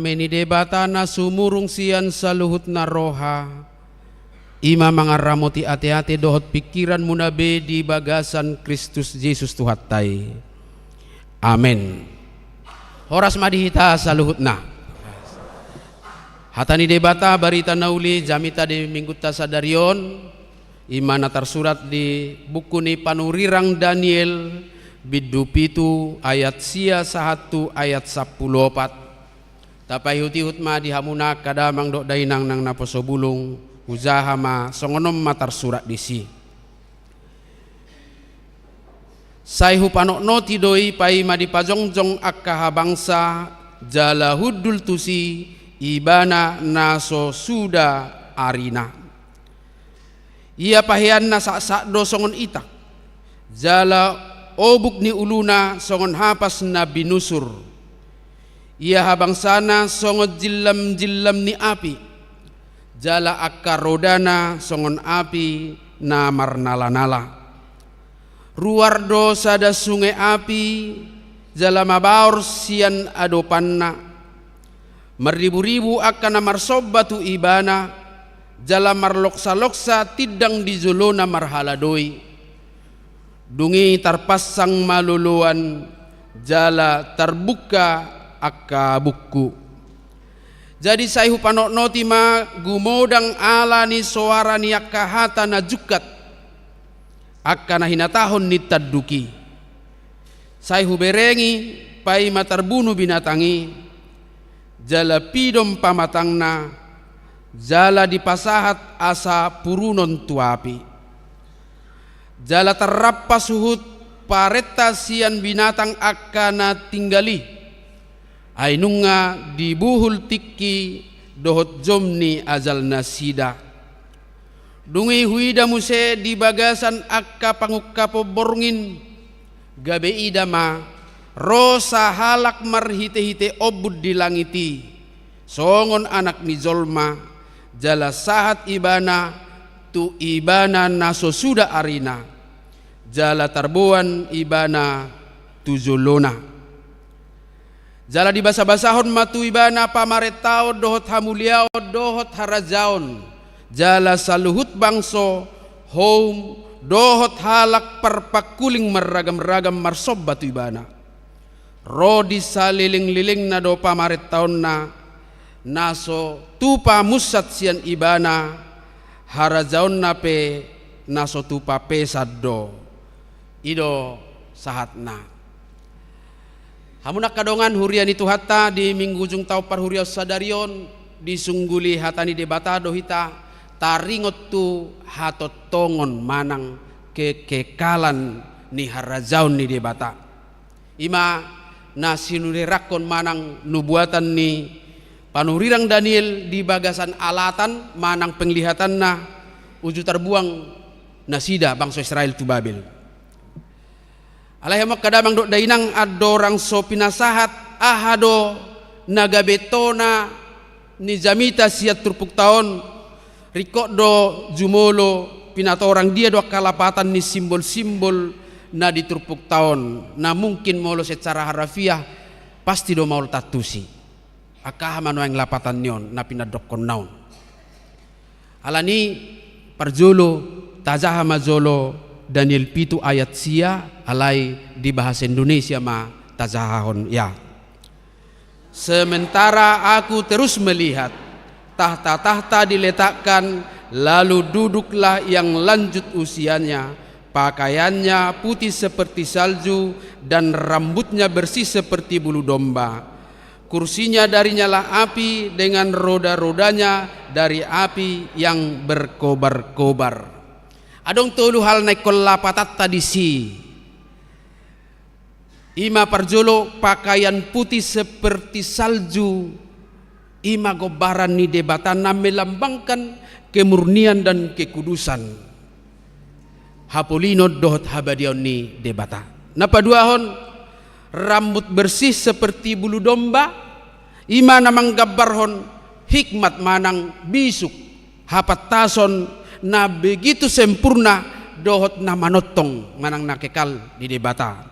Kami ni debata na sumurung sian sa luhut na roha. Ima mga ramoti ate-ate dohot pikiran munabe di bagasan Kristus Jesus Tuhatay. Amen. Horas madihita sa luhut na. Hatani debata barita nauli jamita di mingguta sa darion. Ima na tersurat di buku ni panurirang Daniel bidu pitu ayat sia 1 ayat 14. Tapay huti-hut ma dihamuna kadamang dok dainang nang naposobulung uzaha ma songonom matar surat disi. Saihu panokno tidoi pai ma dipajongjong akka habangsa jala hudul tusi ibana naso suda arina. Ia pahian na sak do songon itak jala obuk ni uluna songon hapas na binusur. Ia habang sana songot jillam ni api jala akka rodana songon api na marnala-nala. Ruardo sada sungai api jala mabaur sian adopanna. Meribu-ribu akan marsobbatu ibana jala marloksa-loksa tidang di zulona marhaladoi. Dungi tarpasang maluluan jala terbuka akka buku. Jadi saihu panokno tima gumodang ala ni suara ni akka hata na jukat akka na hinatahon ni tadduki. Saihu berengi pai matarbunuh binatangi jala pidom pamatangna jala dipasahat asa purunon tuapi. Jala terrapas suhut pareta sian binatang akka na tinggali. Ainunga dibuhul tikki dohot jomni azal nasida. Dungi huida muse di bagasan akka pangukkapo borngin gabe idama rosa halak marhite-hite obud di langiti songon anak ni Zolma jala sahat ibana tu ibana naso suda arina jala tarbuan ibana tu zulona. Jala di basa-basahon matu ibana pamaretao dohot hamuliao dohot harajaon jala saluhut bangso home dohot halak perpakuling meragam-ragam marsob batu ibana rodi saliling-liling na do pamaretaon na naso tupa musat sian ibana harajaon na pe naso tupa pesad do ido sahatna. Hamunak kadongan hurian itu hatta di minggu jung tau parhuriau sadarion disungguli hatani debata dohita taringot tu hatot tongon manang kekekalan ni harajaun ni debata. Ima nasinulirakon manang nubuatan ni panurirang Daniel di bagasan alatan manang penglihatan na uju terbuang nasida bangsa Israel tu Babel. Alahemak kadamang dok dainang adorang so pinasahat ahado nagabetona ni jamita siat turpuk taon rikok do jumolo pinatorang dia do kalapatan ni simbol-simbol na di turpuk taon na mungkin molo secara harafiah pasti do maul tatusi akah mano yang lapatan nyon na pinadokon naon alani parjolo tajaha majolo Daniel pitu ayat sia alai di bahasa Indonesia ma tazahahon ya. Sementara aku terus melihat tahta-tahta diletakkan lalu duduklah yang lanjut usianya pakaiannya putih seperti salju dan rambutnya bersih seperti bulu domba. Kursinya dari nyala api dengan roda-rodanya dari api yang berkobar-kobar. Adong tolu hal naik kolapatat tadi si ima parjolo pakaian putih seperti salju ima gobaran ni debatan melambangkan kemurnian dan kekudusan hapolino dohot habadion ni debata napa duahon rambut bersih seperti bulu domba ima namang gabarhon hikmat manang bisuk hapat tason na begitu sempurna dohot na manotong manang nakekal di debata.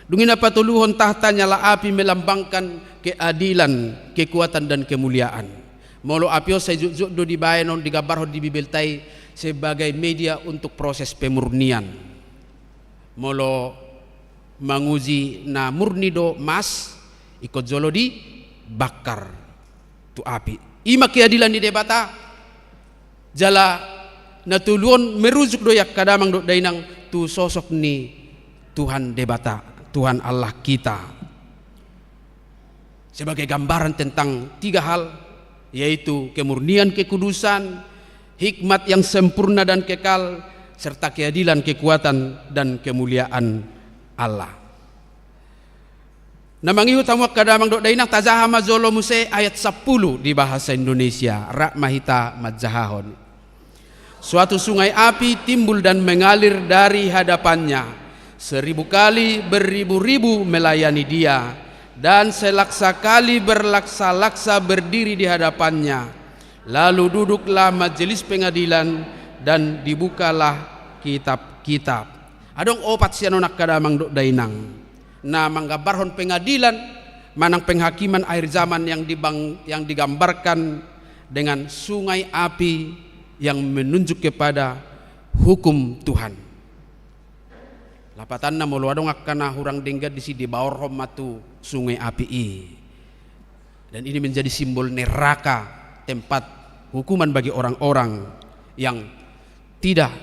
Dungin na patuluhon tahta nyala api melambangkan keadilan, kekuatan dan kemuliaan. Molo apio saya juk do dibayanon digambar di Bibel tai sebagai media untuk proses pemurnian. Molo manguji na murni do mas ikut jolo di bakar tu api. Ima keadilan di debata jala natuluon merujuk do yak kadamang do dainang tu sosok ni Tuhan debata, Tuhan Allah kita. Sebagai gambaran tentang 3 hal, yaitu kemurnian, kekudusan, hikmat yang sempurna dan kekal, serta keadilan, kekuatan dan kemuliaan Allah. Namangihu tamu kadamang do dainang tazaha mazolo muse ayat 10 di bahasa Indonesia, rak mahita majahahon. Suatu sungai api timbul dan mengalir dari hadapannya. 1000 kali beribu-ribu melayani dia, dan selaksa kali berlaksa-laksa berdiri di hadapannya. Lalu duduklah majelis pengadilan dan dibukalah kitab-kitab. Adong opat sianonak kadamang do dainang. Na manggambarhon pengadilan, manang penghakiman akhir zaman yang digambarkan dengan sungai api yang menunjuk kepada hukum Tuhan. Lapatan na molo adong akana hurang denggat di bawah matu sungai api dan ini menjadi simbol neraka, tempat hukuman bagi orang-orang yang tidak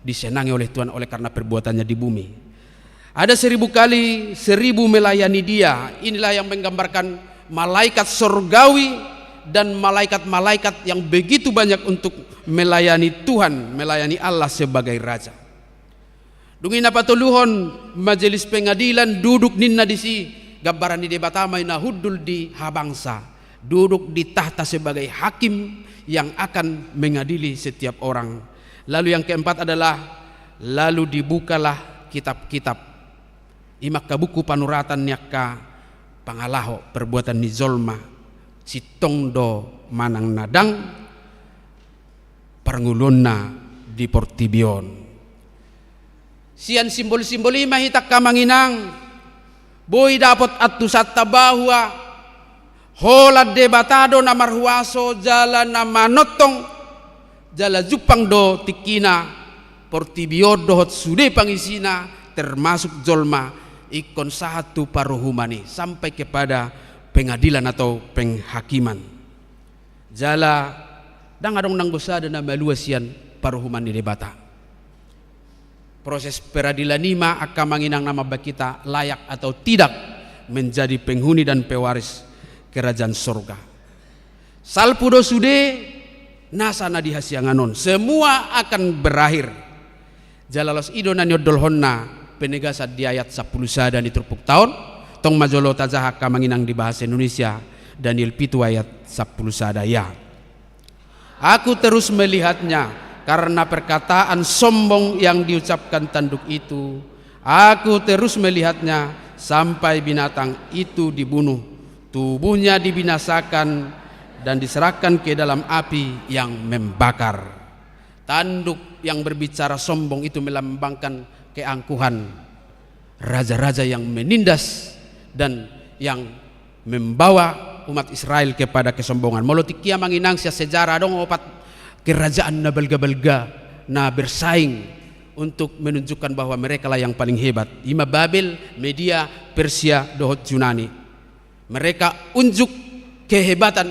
disenangi oleh Tuhan oleh karena perbuatannya di bumi. Ada 1000 kali 1000 melayani dia. Inilah yang menggambarkan malaikat surgawi dan malaikat-malaikat yang begitu banyak untuk melayani Tuhan, melayani Allah sebagai Raja. Dungin apa tuluhon majelis pengadilan duduk ninna di si gambaran di debatamay na hudul di habangsa, duduk di tahta sebagai hakim yang akan mengadili setiap orang. Lalu yang keempat adalah lalu dibukalah kitab-kitab. Imak ka buku panuratan nyaka pangalaho perbuatan ni zolma si tongdo manang nadang parngulonna di portibion. Sian simbol-simbol ima hitak kamanginang boy dapat atusatta bahwa holad debatado na marhuaso jala na manotong jala jupang do tikina portibio dohot sude pangisina termasuk jolma ikon satu paruhumani sampai kepada pengadilan atau penghakiman jala dang adong nang bosada na maluasian paruhumani debata. Proses peradilan nima akan menginang nama kita layak atau tidak menjadi penghuni dan pewaris kerajaan surga. Salpudo sude nasana di hasianganon semua akan berakhir. Jalalos idona nyodol honna penegasan di ayat 10 sada di terpuk tahun tong majolo tazaha menginang di bahasa Indonesia Daniel 7 ayat 10 sada ya. Aku terus melihatnya karena perkataan sombong yang diucapkan tanduk itu, aku terus melihatnya sampai binatang itu dibunuh, tubuhnya dibinasakan dan diserahkan ke dalam api yang membakar. Tanduk yang berbicara sombong itu melambangkan keangkuhan raja-raja yang menindas dan yang membawa umat Israel kepada kesombongan. Molotikia manginang sia sejarah dong opat kerajaan na balga-balga na bersaing untuk menunjukkan bahwa mereka lah yang paling hebat. Ima Babel, Media, Persia, dohot Yunani. Mereka unjuk kehebatan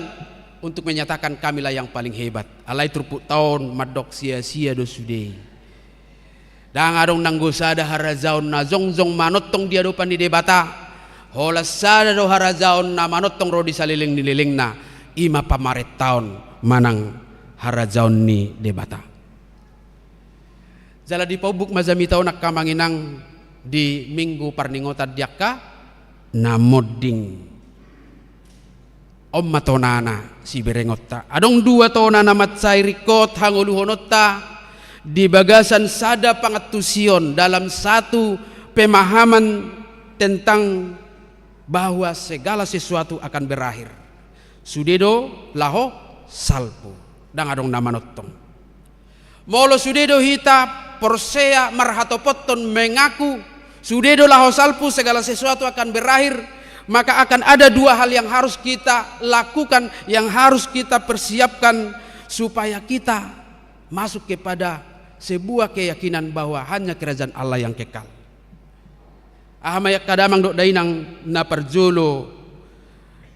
untuk menyatakan kamilah yang paling hebat. Alai terpuk tahun madok sia-sia do sude. Dang adong nanggosada harazaon na zongjong manotong dia dopan di debata. Holasada do harazaon na manotong ro di saliling nililing na. Ima pamaret tahun manang harajaon ni debata. Jala di paubuk mazami tao nak kamanginang di minggu parningotan diaka namoding om matonana si berengotta. Adong 2 tonana matsai rikot hanguluhonotta di bagasan sada pangatusion dalam satu pemahaman tentang bahwa segala sesuatu akan berakhir. Sudedo laho salpu. Dang adong namanotong. Molo sudedo hita porsea marhatopotton mengaku sudedo laho salpu segala sesuatu akan berakhir. maka akan ada dua hal yang harus kita lakukan, yang harus kita persiapkan supaya kita masuk kepada sebuah keyakinan bahwa hanya kerajaan Allah yang kekal. Ahmayak kadamang dok dainang na perjolo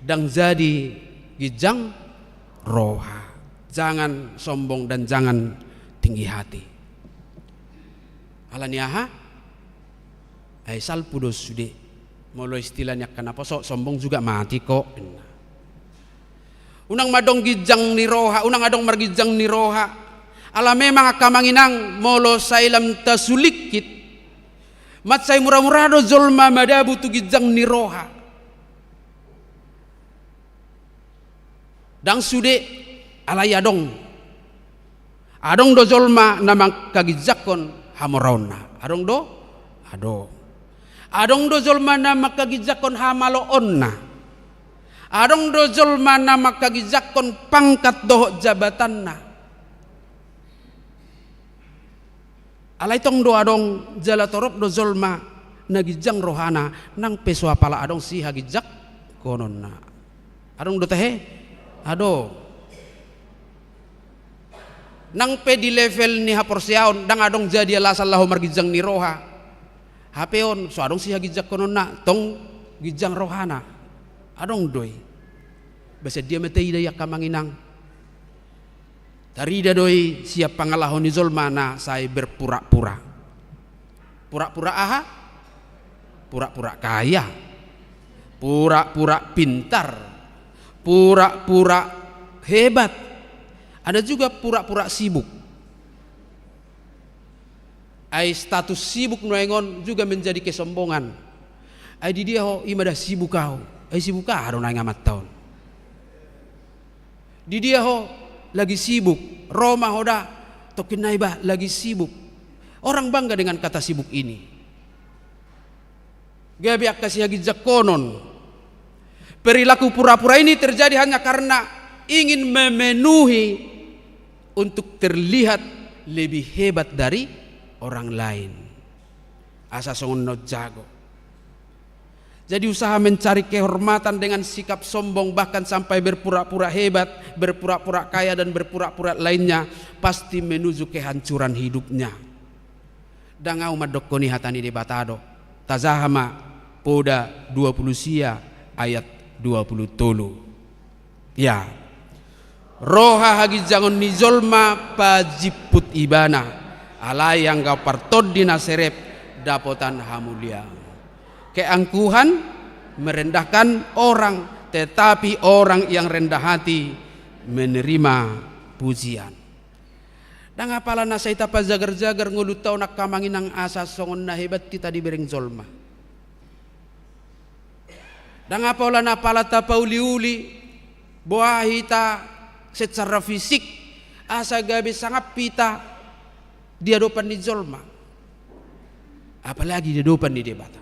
dang jadi gijang roha. Jangan sombong dan jangan tinggi hati. Alaniaha ay salpudos sude. Molo istilahnya kenapa sok sombong juga mati kok. Unang madong gijang ni roha, unang adong margijang ni roha. Ala memang akamanginang molo sailam tasulikit. Matsay murah-murado zolma madabu tu gijang ni roha. Dang sude alay adong do zolma namang kagijakon hamorona. Adong do do zolma namang kagijakon hamaloonna. Adong do zolma namang kagijakon pangkat doh jabatanna. Alay tong do adong jala torop do zolma nagijang rohana nang peswa pala adong si hagijak konon na. Adong do tehe ado nang pe di level ni haporsiaon dang adong jadi alasal lahu margijang ni roha hapeon so adong si hagijak konon na tong gijang rohana adong doy basa dia metei dayak kamanginang tarida doi siap pangalahon ni zolmana saya berpura-pura. Pura-pura aha? Pura-pura kaya. Pura-pura pintar. Pura-pura hebat. Ada juga pura-pura sibuk. Ai status sibuk nuengon juga menjadi kesombongan. Ai di dia ho imadah sibuk kau. Ai sibuk kau na ngamat taon. Di dia ho lagi sibuk, Roma hoda tokin naibah lagi sibuk. Orang bangga dengan kata sibuk ini. Gabi kasih hagijak konon. Perilaku pura-pura ini terjadi hanya karena ingin memenuhi untuk terlihat lebih hebat dari orang lain. Asa songon no jago. Jadi usaha mencari kehormatan dengan sikap sombong bahkan sampai berpura-pura hebat, berpura-pura kaya dan berpura-pura lainnya pasti menuju kehancuran hidupnya. Dangau madokoni hatani debatado. Tazahama poda 20 sia ayat 20 tolu. Ya. Roha hagi jangon nizolma pajiput ibana. Alai yang kau partod dina serep dapotan hamulia. Keangkuhan merendahkan orang, tetapi orang yang rendah hati menerima pujian. Dan apalah nasaita pa jagar-jagar ngulutaw nak kamanginang asa songon na hebat kita dibereng zolma. Dan apalah napala ta pauli-uli buahita secara fisik asa gabi sangat pita di hadapan di zolma. Apalagi di hadapan di debata.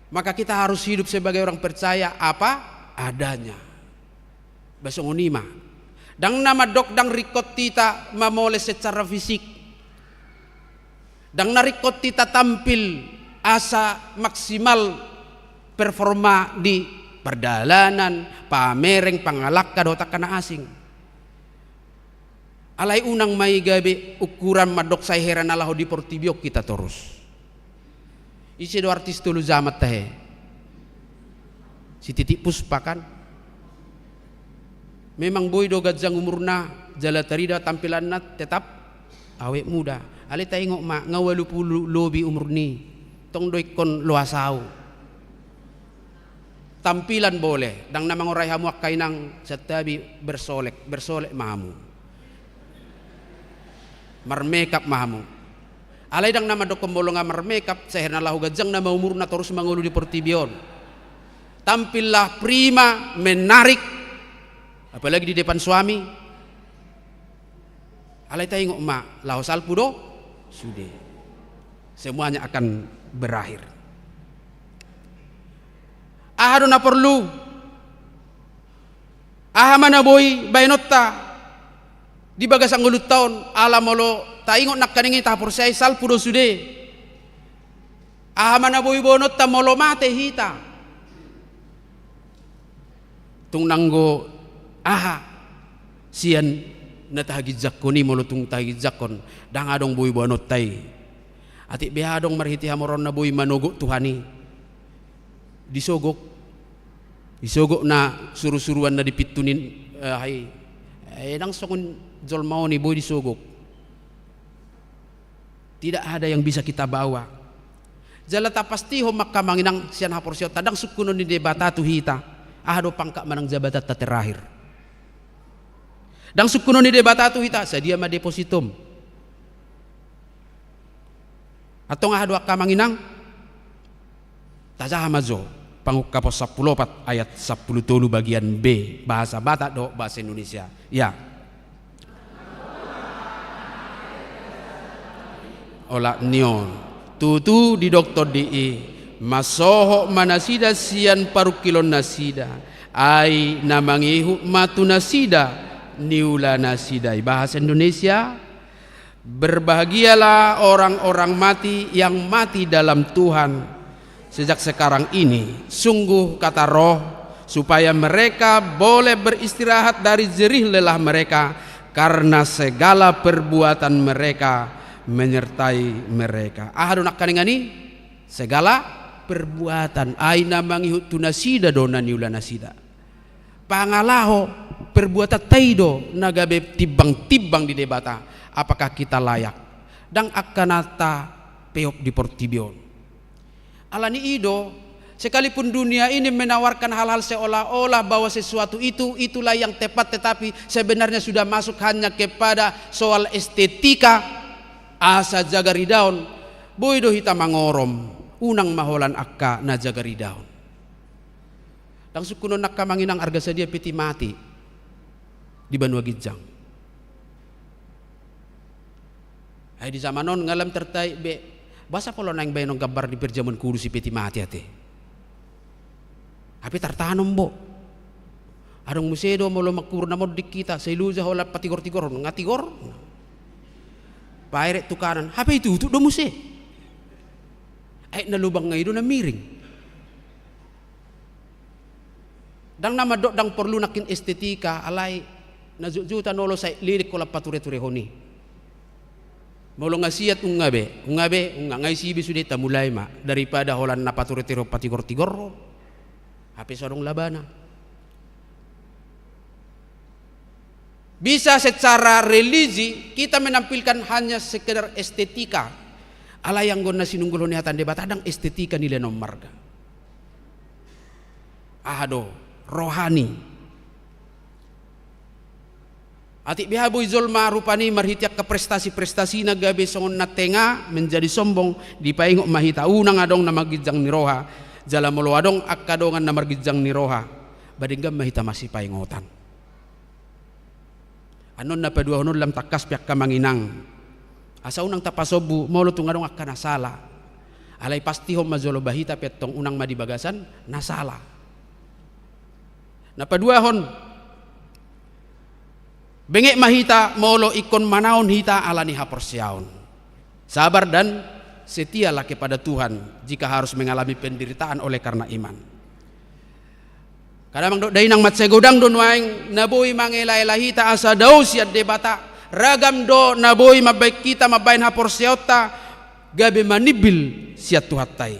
Maka kita harus hidup sebagai orang percaya apa adanya. Basongonima. Dang nama dok dang rikot tita mamole secara fisik. Dang narikot tita tampil asa maksimal performa di perdalanan, pamereng, pangalak kadota kana asing. Alay unang may gabi ukuran madok say heran alaho di portibiok kita terus. Isi do artis tulu zamat tahe. Si Titik Puspa kan. Memang boy do gajang umurna jala tarida tampilanna tetap awet muda. Ali taingok ma ngawalupulu lobi umurni. Tong doy kon luasau. Tampilan boleh. Dang namang oray hamuak kainang satabi bersolek mahamu. Marmakeup mahamu. Alay dang nama do kombolonga marmakeup seherna lahu gajang nama umurna terus mangulu di portibion. Tampillah prima, menarik, apalagi di depan suami. Alay taingok ma lahu salpudo sude. Semuanya akan berakhir. Ahado na perlu. Ahamana boy bainotta di bagasang ulut tahun alamolo taingot nak kaningi tapor say salpudo sude. Mana boy bonot ta molomate hita. Tung nanggo sian natahagijak ko ni molotung tahagijak kon dang adong boy bonot tay. Ati behadong marhiti hamoron na boy manugo Tuhani. Disogok na surusuruan na dipitunin nang sokon jolmao ni boy disogok. Tidak ada yang bisa kita bawa. Jalata pasti ho makamanginang sian haporsyo tadang sukuno ni debata tu hita. Ahado pangka manang jabatan ta terakhir. Dang sukuno ni debata tu hita sadia ma depositum. Atau ahado akamanginang tajahamazo pangukapos 14 ayat 10 bagian B bahasa Batak do bahasa Indonesia. Ya. Ola nion tutu di doktor di masoho manasida sian parukilon nasida ai namangihu matu nasida niula nasida. Bahasa Indonesia, berbahagialah orang-orang mati yang mati dalam Tuhan sejak sekarang ini. Sungguh kata roh, supaya mereka boleh beristirahat dari jerih lelah mereka, karena segala perbuatan mereka menyertai mereka. Ahadun akkaningani segala perbuatan aina mangihu tunasida dona niula nasida. Pangalaho perbuatan taido nagabe tibang-tibang di debata. Apakah kita layak? Dang akanata peop di portibion. Alani ido, sekalipun dunia ini menawarkan hal-hal seolah-olah bahwa sesuatu itulah yang tepat, tetapi sebenarnya sudah masuk hanya kepada soal estetika. Asa jagari daun, boydo hita mangorom, unang maholan akka na jagari daun. Dang sukunon nakka manginang arga sadia piti mati di Banua Gijang. Ay di zamanon ngalam tertai be basa polo nang bayanong gambar di perjaman kudu si peti mati ate. Api tartanom bo. Adong musedo molo makur na mod dikita sa iluja hola patigor-tigor ngatigor. Paire tukanan, hape itu do muse. Ay nalubang ngayon na miring. Dang nama dok dang perlu nakin estetika alay najujuta nolo sa lirik ko la pature-ture honi. Molo ngasiat ungabe ngai sibi sudah tamulai ma daripada holan na pature-tiro patigor-tigor. Hape sorong labana. Bisa secara religi kita menampilkan hanya sekedar estetika. Ala yang gonna sinunggul ni hatan debat adang estetika nilai marga. Ahado rohani. Atik bihaboy zolma rupani marhitiak ke prestasi-prestasi na gabe songon na tenga menjadi sombong dipaingok mahita unang adong na magijang ni roha jala molo adong akadongan na margijang ni roha badinggam mahita masih paingotan. Anon na padua honon lam takas piak kamanginang asa unang tapasobu molo tung adong akka nasala alay pasti hom mazolo bahita petong unang madibagasan nasala. Na padua hon bengek mahita molo ikon manaon hita alani haporsyaon. Sabar dan setialah kepada Tuhan jika harus mengalami penderitaan oleh karena iman. Kadang dok dainang matsegodang don waing naboy mangelai hita asa daw siat debata ragam do naboy mabaik kita mabain haporsyaota gabe manibil siat tuhatai.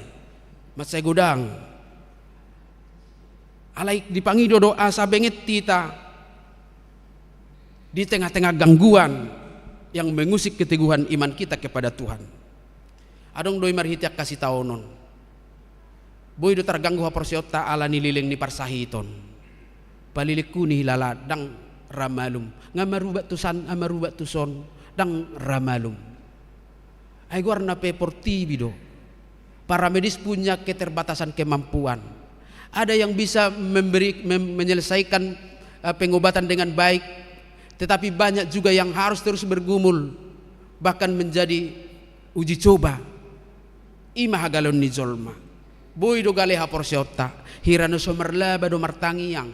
Matsegodang alai dipangido do asa benget tita di tengah-tengah gangguan yang mengusik keteguhan iman kita kepada Tuhan. Adong doi marhitiak kasih taonon. Boy do terganggu haporsiota ala nililing ni parsahiton. Paliliku ni hilala dang ramalum. Ngamarubat tusan amarubat tuson dang ramalum. Ay guarna pe portibido. Para medis punya keterbatasan kemampuan. Ada yang bisa menyelesaikan pengobatan dengan baik. Tetapi banyak juga yang harus terus bergumul bahkan menjadi uji coba. Ima hagalon ni zolma. Boy do gale haporsyota hirano somerlaba do martangiang.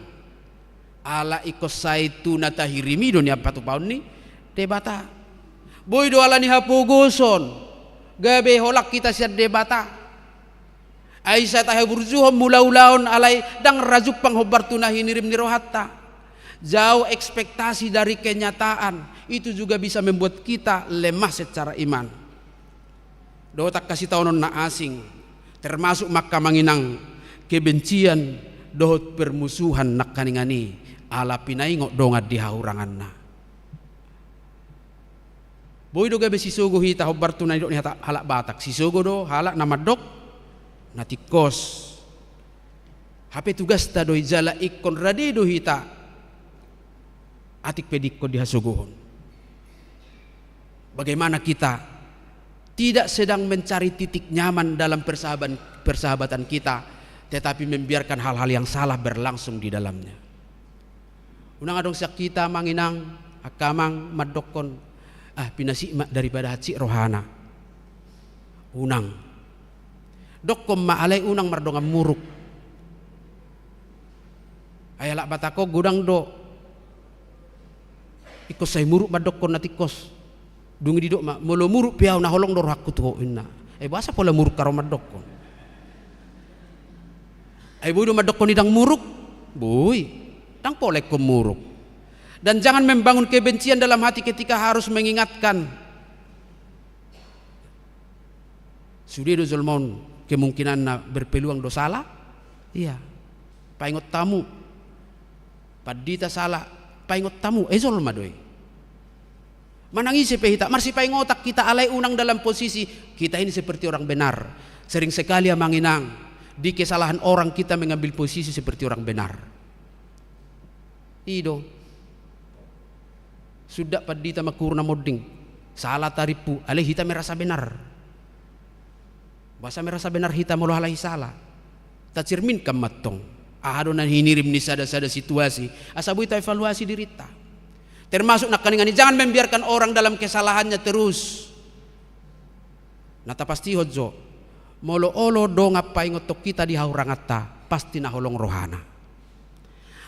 Ala ikosai tu natahirimi do ni apatu paun ni debata. Boy do ala ni hapuguson. Gabe holak kita siat debata. Aisyah tahe burjuhom mula-ulaon alai dang rajuk panghobar tunahi nirim nirohatta. Jauh ekspektasi dari kenyataan, itu juga bisa membuat kita lemah secara iman. Do tak kasih tahu non na asing, termasuk maka manginang kebencian dohot permusuhan nak kaningani ala pinaingok dongat di hauranganna. Boy do gabe sisogo hita hobar tunai do ni halak batak sisogo do halak nama dok natikos HP tugas ta doi jala ikon radi do hita atik pedikko dihasugohon. Bagaimana kita tidak sedang mencari titik nyaman dalam persahabatan kita, tetapi membiarkan hal-hal yang salah berlangsung di dalamnya. Unang adong sak kita manginang akamang madokon pinasima daripada haci rohana. Unang dokkom maalay unang mardongan muruk. Ayalak batako gudang do ikos say muruk madokon natikos. Dungi di dok ma molo muruk piaw na holong dor hakku to inna. Basa pola muruk karo madokon. Boy do madokon idang muruk. Boy, tang polek ko muruk. Dan jangan membangun kebencian dalam hati ketika harus mengingatkan. Sudah do zulmon kemungkinan na berpeluang do salah. Iya. Paingot tamu. Padita salah, paingot tamu zolma doi. Manangisi pehita, marsi paingotak kita alay unang dalam posisi kita ini seperti orang benar. Sering sekali manginang di kesalahan orang kita mengambil posisi seperti orang benar. Ido. Sudah padita makurna moding. Salah taripu, alay hita merasa benar. Basa merasa benar hita molo halai salah. Tacirmin kamatong. Ahado na hinirim ni sada-sada situasi. Asabu ita evaluasi dirita. Termasuk nak kaningani jangan membiarkan orang dalam kesalahannya terus. Nata pasti hojo. Molo olo do ngapai ngotok kita di haurangata pasti naholong rohana.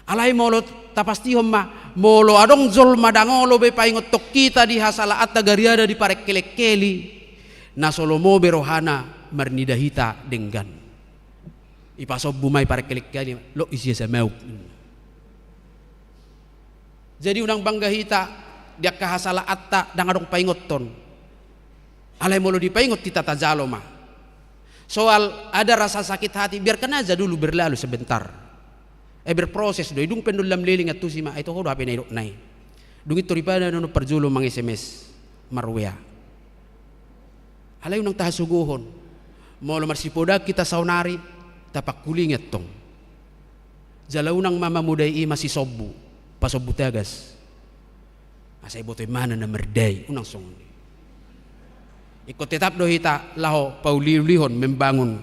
Alai molo tapasti homma molo adong zol madangolo be pai ngotok kita di hasala atta gariada di parek kelek-keli. Na solomo berohana marnidahita denggan. Ipasob bumai parek kelek-keli lo isi samau. Jadi unang bangga hita dia kahasala atta dang adong paingoton. Alai molo di paingot kita tajalo mah. Soal ada rasa sakit hati biarkan aja dulu berlalu sebentar. Berproses do idung pendulam liling atu sima itu ho HP naidok nai. Dung itu ripada no perjulo mang SMS marwea. Alai unang tahasuguhon. Molo marsipoda kita saunari tapak kulinget tong. Jalaunang mama mudai masih sobu. Pasob butagas. Asay botoy mana na merday unang song. Ikut tetap do hita laho paulihon membangun.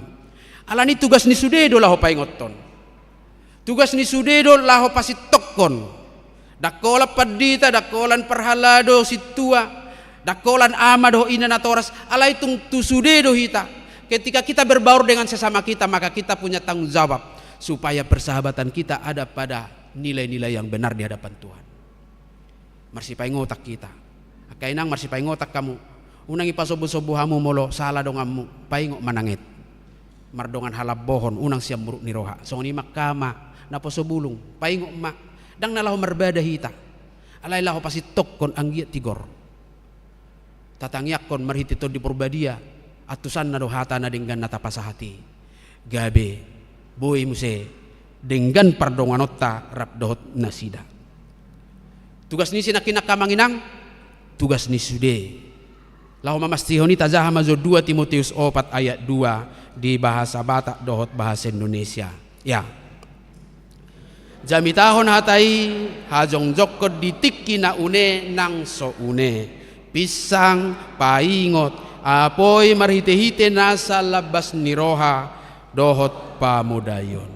Alani tugas ni sudedo laho paingoton. Tugas ni sudedo laho pasitokon. Dakola padita dakolan perhalado situa. Dakolan amado ina natoras. Alai tung tu sudedo hita. Ketika kita berbaur dengan sesama kita maka kita punya tanggung jawab supaya persahabatan kita ada pada nilai-nilai yang benar di hadapan Tuhan. Marsi paingotak kita. Kainang marsi paingotak kamu. Unang ipasobo-sobo hamu molo salah dongamu paingok manangit. Mardongan halap bohon unang siam muruk niroha. Songni makama naposobulung paingok mak dang nalaho marbada hita. Alai laho pasitok kon anggiat tigor. Tatangyak kon marhitito di purbadia atusan na dohata na dengan natapasahati. Gabe boy muse dengan pardonganota rap dohot nasida. Tugas ni sinakinak kamanginang tugas ni sude. Lahu mamastihoni tazaha mazo 2 Timotius 4 ayat 2 di bahasa Batak dohot bahasa Indonesia. Ya. Jamitahon hatai hajong jokod ditikki na une nang so une. Pisang paingot apoy marhite-hite nasa labas niroha dohot pamudayon.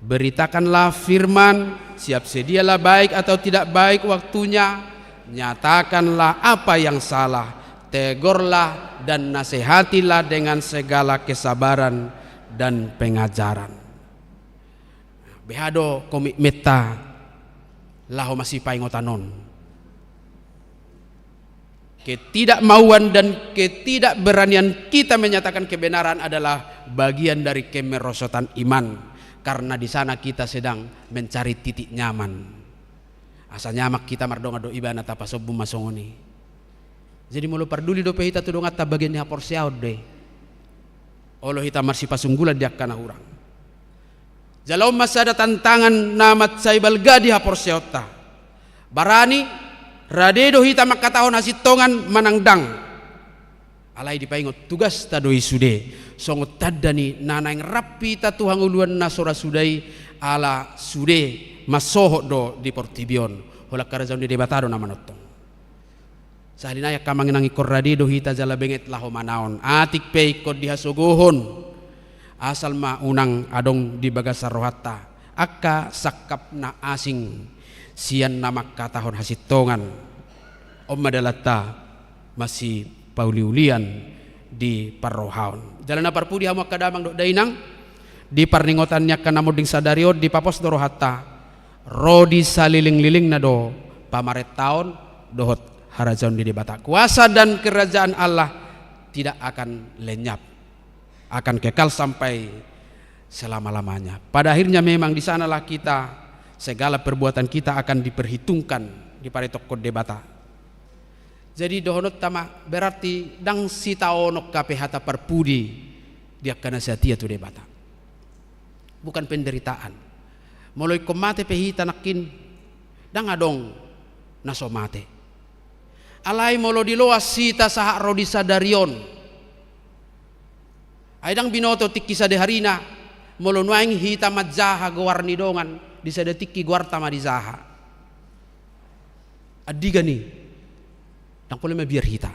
Beritakanlah firman, siap sedialah baik atau tidak baik waktunya, nyatakanlah apa yang salah, tegurlah dan nasihatilah dengan segala kesabaran dan pengajaran. Behado komik meta laho masih paingotanon. Ketidakmauan dan ketidakberanian kita menyatakan kebenaran adalah bagian dari kemerosotan iman, karena di sana kita sedang mencari titik nyaman. Asa nyamak kita mardonga do ibana tapa sobu masongoni. Jadi mulu parduli do pehita tu donga ta bagian ni haporsiaud de. Olo hita marsi pasunggulan dia kana urang. Jalau masa ada tantangan namat saibal gadi haporsiaud ta. Barani radedo hita makatahon hasitongan manangdang. Alai dipaingot tugas tadoi sude songot tadani nanaing rapi ta tuhang uluan nasora sudai ala sude masoho do di Portibion hola karazon di debatado na manotong salinaya kamangin ikor radedo hita jala benget laho manaon atik pe ikod dihasogohon asal ma unang adong di bagasar rohata akka sakap na asing sian namak katahon hasitongan om madalata masih pauliulian di parrohaon. Jalan parpudi hamu kadamang dok dainang di parningotannya kana muding sadario di papos dorohata rodi saliling-liling na do pamaret taon dohot harajaun di debata. Kuasa dan kerajaan Allah tidak akan lenyap, akan kekal sampai selama-lamanya. Pada akhirnya memang di sanalah kita segala perbuatan kita akan diperhitungkan di paretok kod debata. Jadi dohonot tama berarti dang si taonok kape hata parpudi dia kana setia tu debata. Bukan penderitaan. Moloi komate pehita nakin dang adong nasomate. Alai molo diloas sita saha rodi sadarion. Aidang binoto tikki sadeharina molo nuaing hita majaha gowarni dongan di sadetikki gwarta madizaha. Adigani nang pole biar hita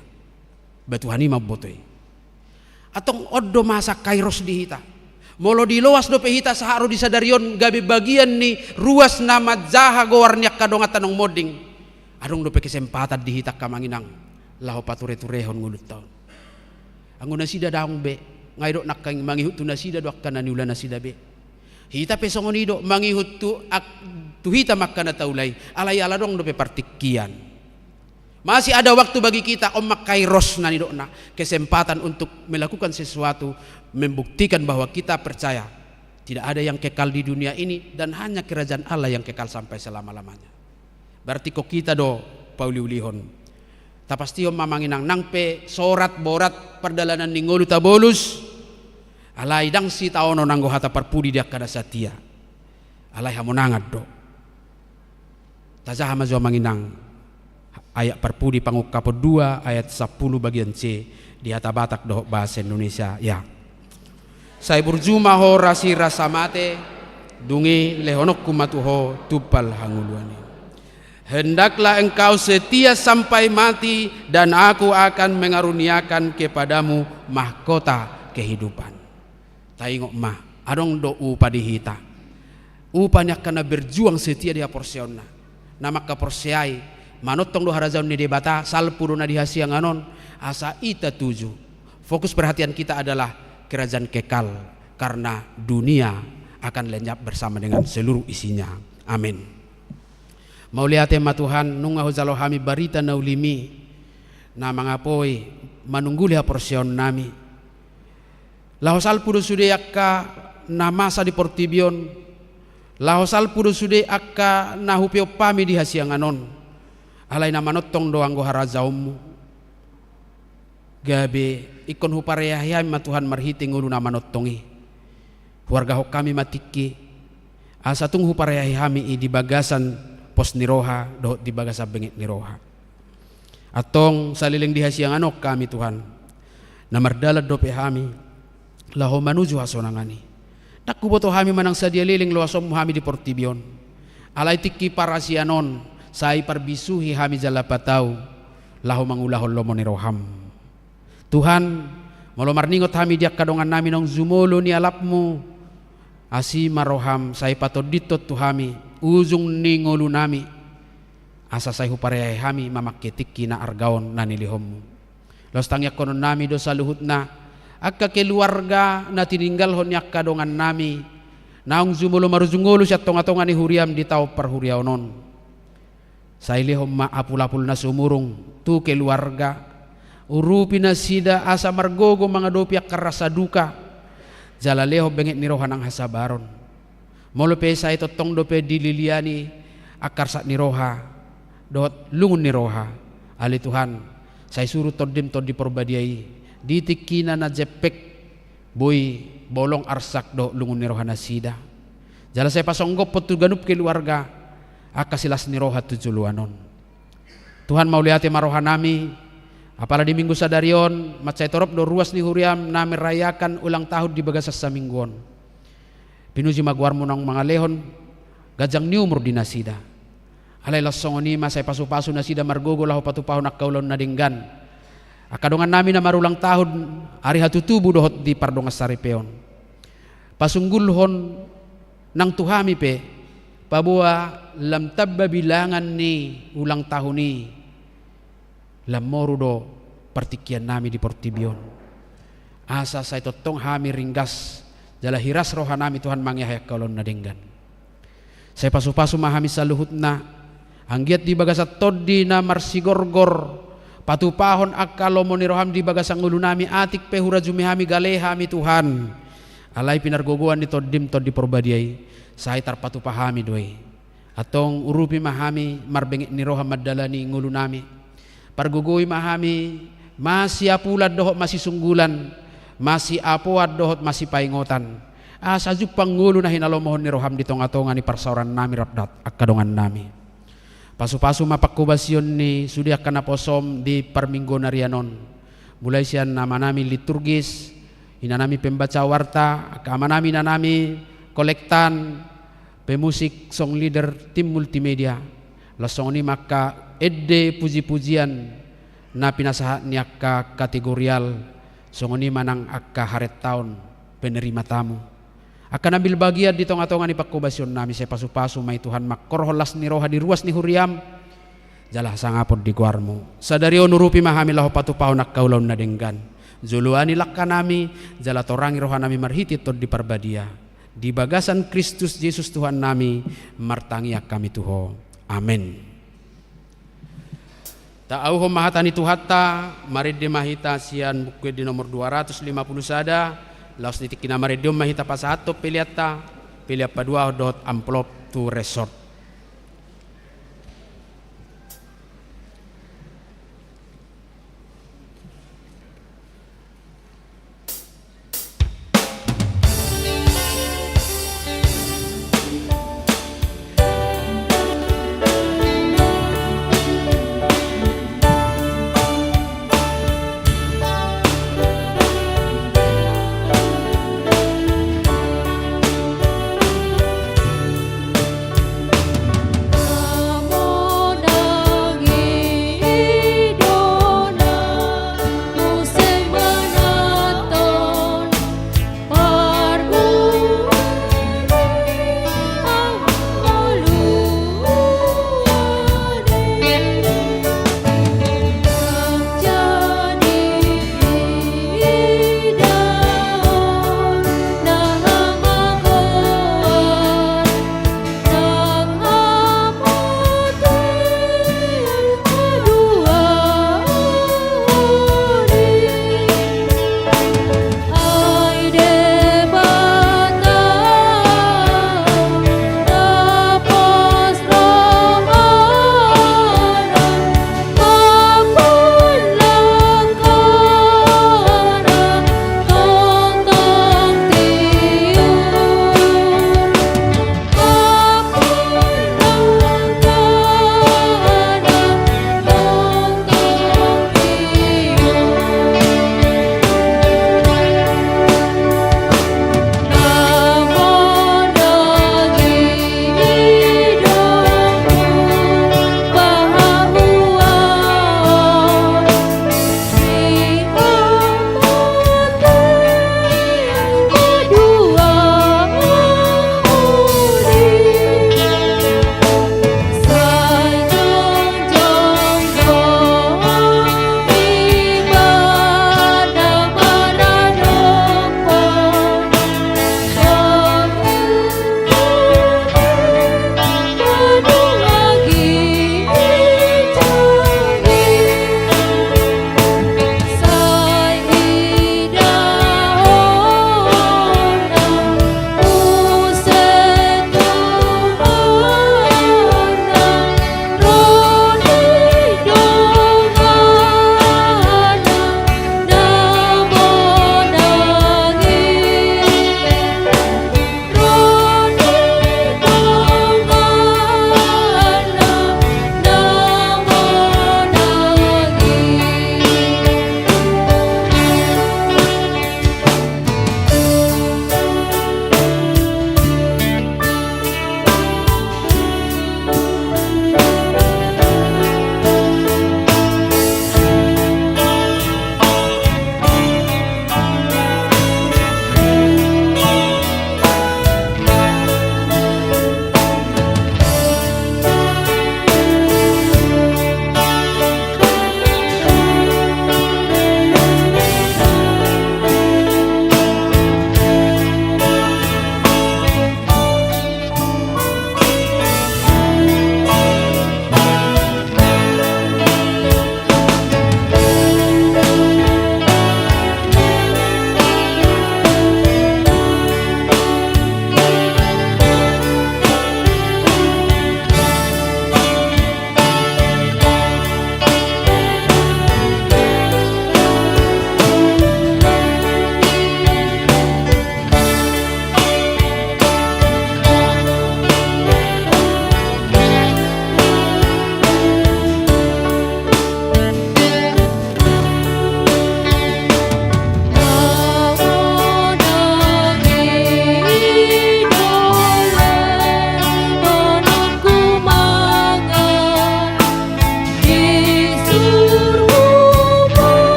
batuhani mabotoi atong oddo masa kairos di hita molo di loas do pehita saharo di sadarion gabe bagian ni ruas nama jaha gowarnya kadonga tanong moding adong do pe kesempatan di hita kamanginang laho pature-turehon ngulut taon anguna sida daong be ngaido nakang mangihut tu nasida do akkana ni ulana sida be hita pe songoni do mangihut tu hita makkana taulai alai ala dong do pe partikian. Masih ada waktu bagi kita omak kairos nani dokna kesempatan untuk melakukan sesuatu membuktikan bahwa kita percaya tidak ada yang kekal di dunia ini dan hanya kerajaan Allah yang kekal sampai selama-lamanya. Berarti kok kita do pauliulihon. Tapasti om mamanginang nangpe sorat borat perdalanan ningolu tabolus alai dang si taono nanggo hata parpudi dia kada satia. Alai hamonangat do. Tazaha mazo manginang ayat parpudi pangukapod 2 ayat 10 bagian C di hata Batak doh bahasa Indonesia ya. Saya berjuma ho rasi rasa mate dungi lehonok kumatuho tupal hanguluani. Hendaklah engkau setia sampai mati dan aku akan mengaruniakan kepadamu mahkota kehidupan. Taingok mah adong do upa dihita. Upanya karena berjuang setia dia porsiona. Nama kaporsiai manotong do harazaun ni debata salpuro na dihasiang anon asa ita tuju. Fokus perhatian kita adalah kerajaan kekal karena dunia akan lenyap bersama dengan seluruh isinya. Amin. Mau lihat tema Tuhan nunga hozalo hami barita na ulimi na mangapoi manungguli porsion nami. Lahosal puro sude akka na masa di Portibion. Lahosal puro sude akka na hupio pami di hasiang anon. Alay na manotong doang go harazaumu gabe ikon huparehayam matuhan marhiting ulu na manotongi warga ho kami matiki asatung huparehayami di bagasan pos niroha do di bagasa bengit niroha atong saliling dihasiang anok kami Tuhan na mardalad do pehami laho manuju hasonangani nakuboto hami manang sadia liling loasom hami di Portibion alay tiki parasianon sai parbisuhi hami jalapatau lahu mangulahon lomo ni roham Tuhan molo marningot hami dia kadongan nami nong zumolo ni alapmu asi maroham sai patoditot tu hami ujung ningolu nami asa sai huparehai hami mamakketik kina argaon nani lihommu los tangyak konon nami dosa luhut na akka keluarga na tininggal hon yak kadongan nami naong zumolo maruzungolo siya tonga-tonga ni huriam di tao parhuriaonon Saili homma apul-apul na sumurung tu keluarga urupi na sida asa margogo mga dopiak karasa duka Jalaleho bengit ni roha nang hasabaron. Molo pe sa ito tong do pe dililiani akar sak ni roha. Dot lungun ni roha. Ali Tuhan, saya suruh todim di perbadiai. Ditikina na jepek boy bolong arsak do lungun ni roha nasida. Jala saya pasonggop petu ganup keluarga. Akasilas ni roha tujuluanon. Tuhan mau lihat maroha nami. Apalagi di minggu sadarion, macai torop do ruas ni huriam na merayakan ulang tahun di bagasas sa mingguon. Pinuji maguar mo ng mga lehon, gajang ni umur di nasida. Alay lasong ni masay pasu-pasu nasida margogo laho patupahon akkaulon na dinggan. Akadongan namin na marulang tahun, ari hatutubo dohot di pardongas saripeon. Pasunggulhon ng tuhami pe, pabuwa lam tabba bilangan ni ulang tahun ni. Lamoro do partikian nami di Portibion. Asa sa itotong hami ringgas jala hiras roha nami Tuhan mangyahayak kaulon na dinggan. Saya pasu-pasu mahami sa luhut na anggiat di bagasat toddi na marsigorgor patupahon akkalomo ni roham di bagasang ulu nami atik pehura jumihami galehami Tuhan. Alay pinargogoan ni toddim toddi porbadiay saya tarpatupahami doy. Atong urupi mahami marbengit ni roham madalani ngulu nami. Pargugoy mahami masih apulad dohot masih sunggulan masih apuad dohot masih paingotan sajuk pangulo na hinalomohon ni roham di tonga-tonga ni parsauran nami rapdat akadongan nami pasu-pasu mapakubasyon ni sudia kana posom di parminggo narianon mulai siyan nama nami liturgis ina nami pembaca warta kama nami na nami kolektan pemusik song leader tim multimedia lasong ni maka edde puji-pujian na pinasahat ni akka kategorial songoni manang akka haret taon penerima tamu akan ambil bagian di tonga-tonga ni pakubasyon nami saya pasu-pasu may Tuhan makkorholas ni roha di ruas ni huriam jalah sangapod di guarmu sadari onurupi mahami laho patupahon akkaulaw na denggan zuluani lakka nami jala torangi roha nami marhitit tod di parbadia di bagasan Kristus Yesus Tuhan nami martangi kami tuho amin. Ta'auhum mahatani tuhatta maridde mahita sian bukwe di nomor 250 sada laos nitikina maridde mahita pasato piliatta piliap padua dot amplop tu resort.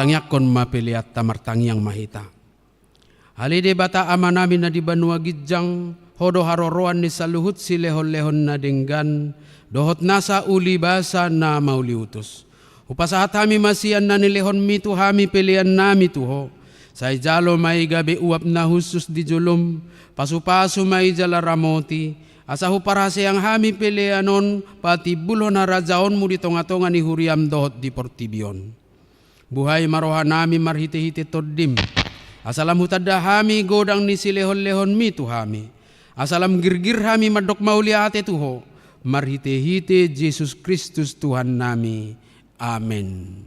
tangyakon mapiliat tamartangi yang mahita. Halide bata amanami na di banua gidjang hodo haroroan ni saluhut si lehon-lehon na denggan dohot nasa uli basa na mauliutus. Upasahat hami masian na nilehon mitu hami pilian nami tuho. Say jalo may gabi uap na husus di julum, pasu-pasu may jala ramoti, asahu parase ang hami pilianon, pati bulon na rajaon mo di tonga-tonga ni huriam dohot di portibion. Buhay maroha nami marhite-hite toddim, asalam hutada hami godang ni silehon-lehon mitu hami, asalam girgir hami madok mauliate tuho, marhite-hite Jesus Kristus Tuhan nami. Amen.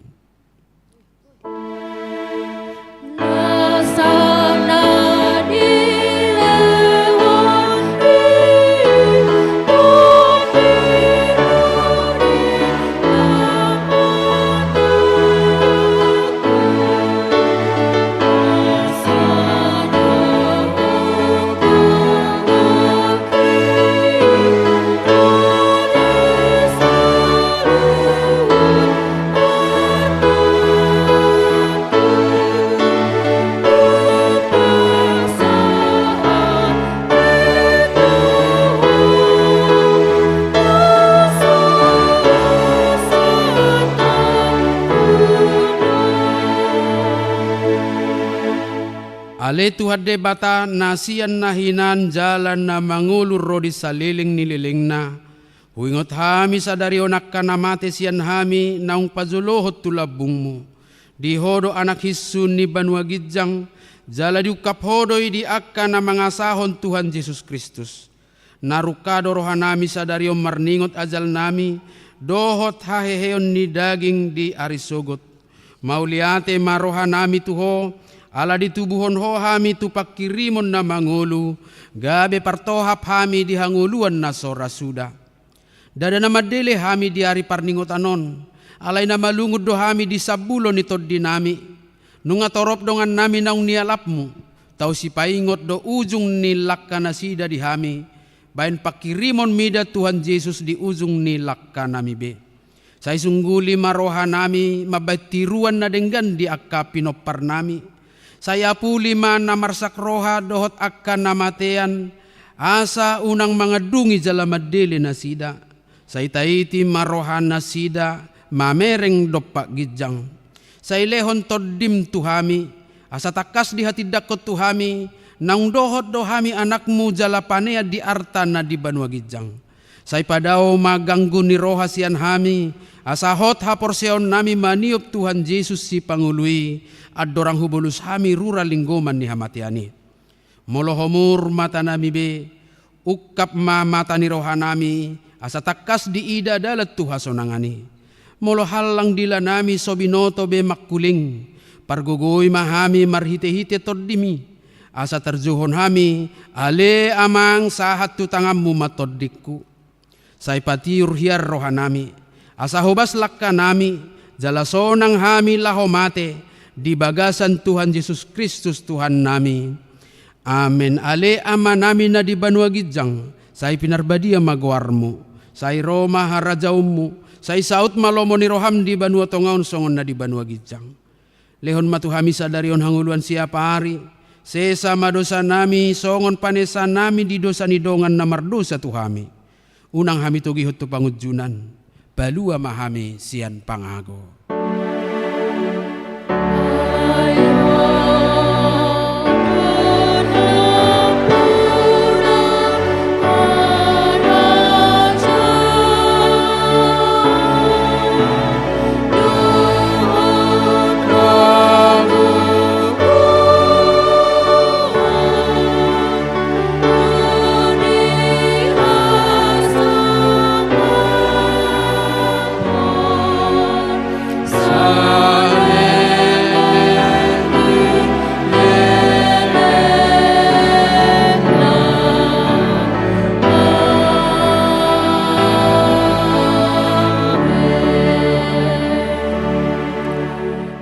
Ale tuhade bata nasian nahinan jalan na mangulur rodi saliling nililing na. Huingot hami sadari onak ka namate sian hami naung pazulohot tulabung mo. Di hodo anak hisun ni banua gidjang, jala diukap hodoi di akka na mga sahon Tuhan Yesus Kristus. Narukado rohanami sadari marningot ajal nami, dohot haheheon ni daging di arisogot. Mauliate marohanami tuho, ala ditubuhon ho hami tupak kirimon na mangulu, gabe partohap hami di hanguluan na sorasuda. Dada na madele hami di ari parningot anon, alay na malungod do hami di sabulon ni tod dinami. Nung atorop dongan nami naung nialap mo, tau si paingot do ujung nilakka na sida di hami, bayan pakirimon mida Tuhan Yesus di ujung nilakka nami be. Sa isungguli maroha nami, mabatiruan na denggan di akka pinopar nami. Saya puli man na marsak roha dohot akka namatean, asa unang mga dungi jala madili na sida. Sa itaiti marohan na sida, mamereng dopak gidjang. Sa ilehon toddim tuhami, asa takas di hatidak ko tuhami, nang dohot dohami anakmu jala panea di arta na di banua gidjang. Sa ipadaw maganggu ni roha sian hami, asa hot haporseon nami maniup Tuhan Yesus si pangului, at dorang hubulus hami rura linggoman ni hamatiani. Molohomur mata nami be, ukap ma mata ni roha nami, asa takas di ida dalat tuhasonangani. Molohal lang dila nami sobinoto be makuling, pargugoy mahami marhite-hite tordimi, asa terjuhon hami, ale amang sahat tutangammu matodikku. Say patiur hiar roha nami, asa hubas lakka nami, jalasonang hami lahomate, di bagasan Tuhan Yesus Kristus Tuhan nami. Amen. Ale ama nami na di banua gidjang, say pinarbadia magwarmu, say Roma harajaumu, say saut malomo ni roham di banua tongaon songon na di banua gidjang. Lehon matuhami sadarion hanguluan siapa hari, sesa madosa nami songon panesa nami di dosa ni dongan na mardosa tuhami. Unang hami tugihot tu pangudjunan, balua mahami sian pangago.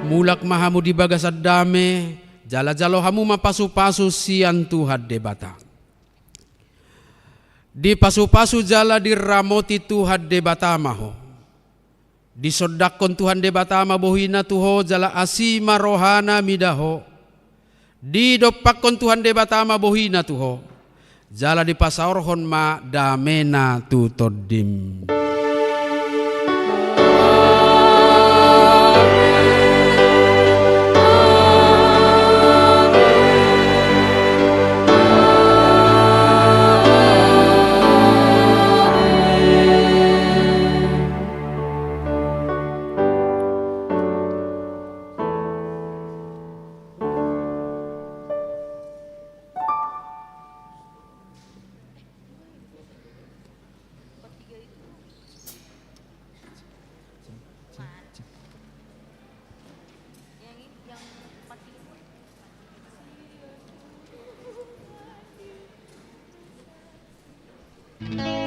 Mulak mahamu di bagasad dame, jala-jalo hamu mapasu-pasu sian Tuhan debata. Di pasu-pasu jala di ramoti Tuhan debata maho. Disodakon Tuhan de batama bohina tuho jala asima rohana midaho. Didopakon Tuhan de batama bohina tuho jala dipasaorhon ma damena tutodim. Yang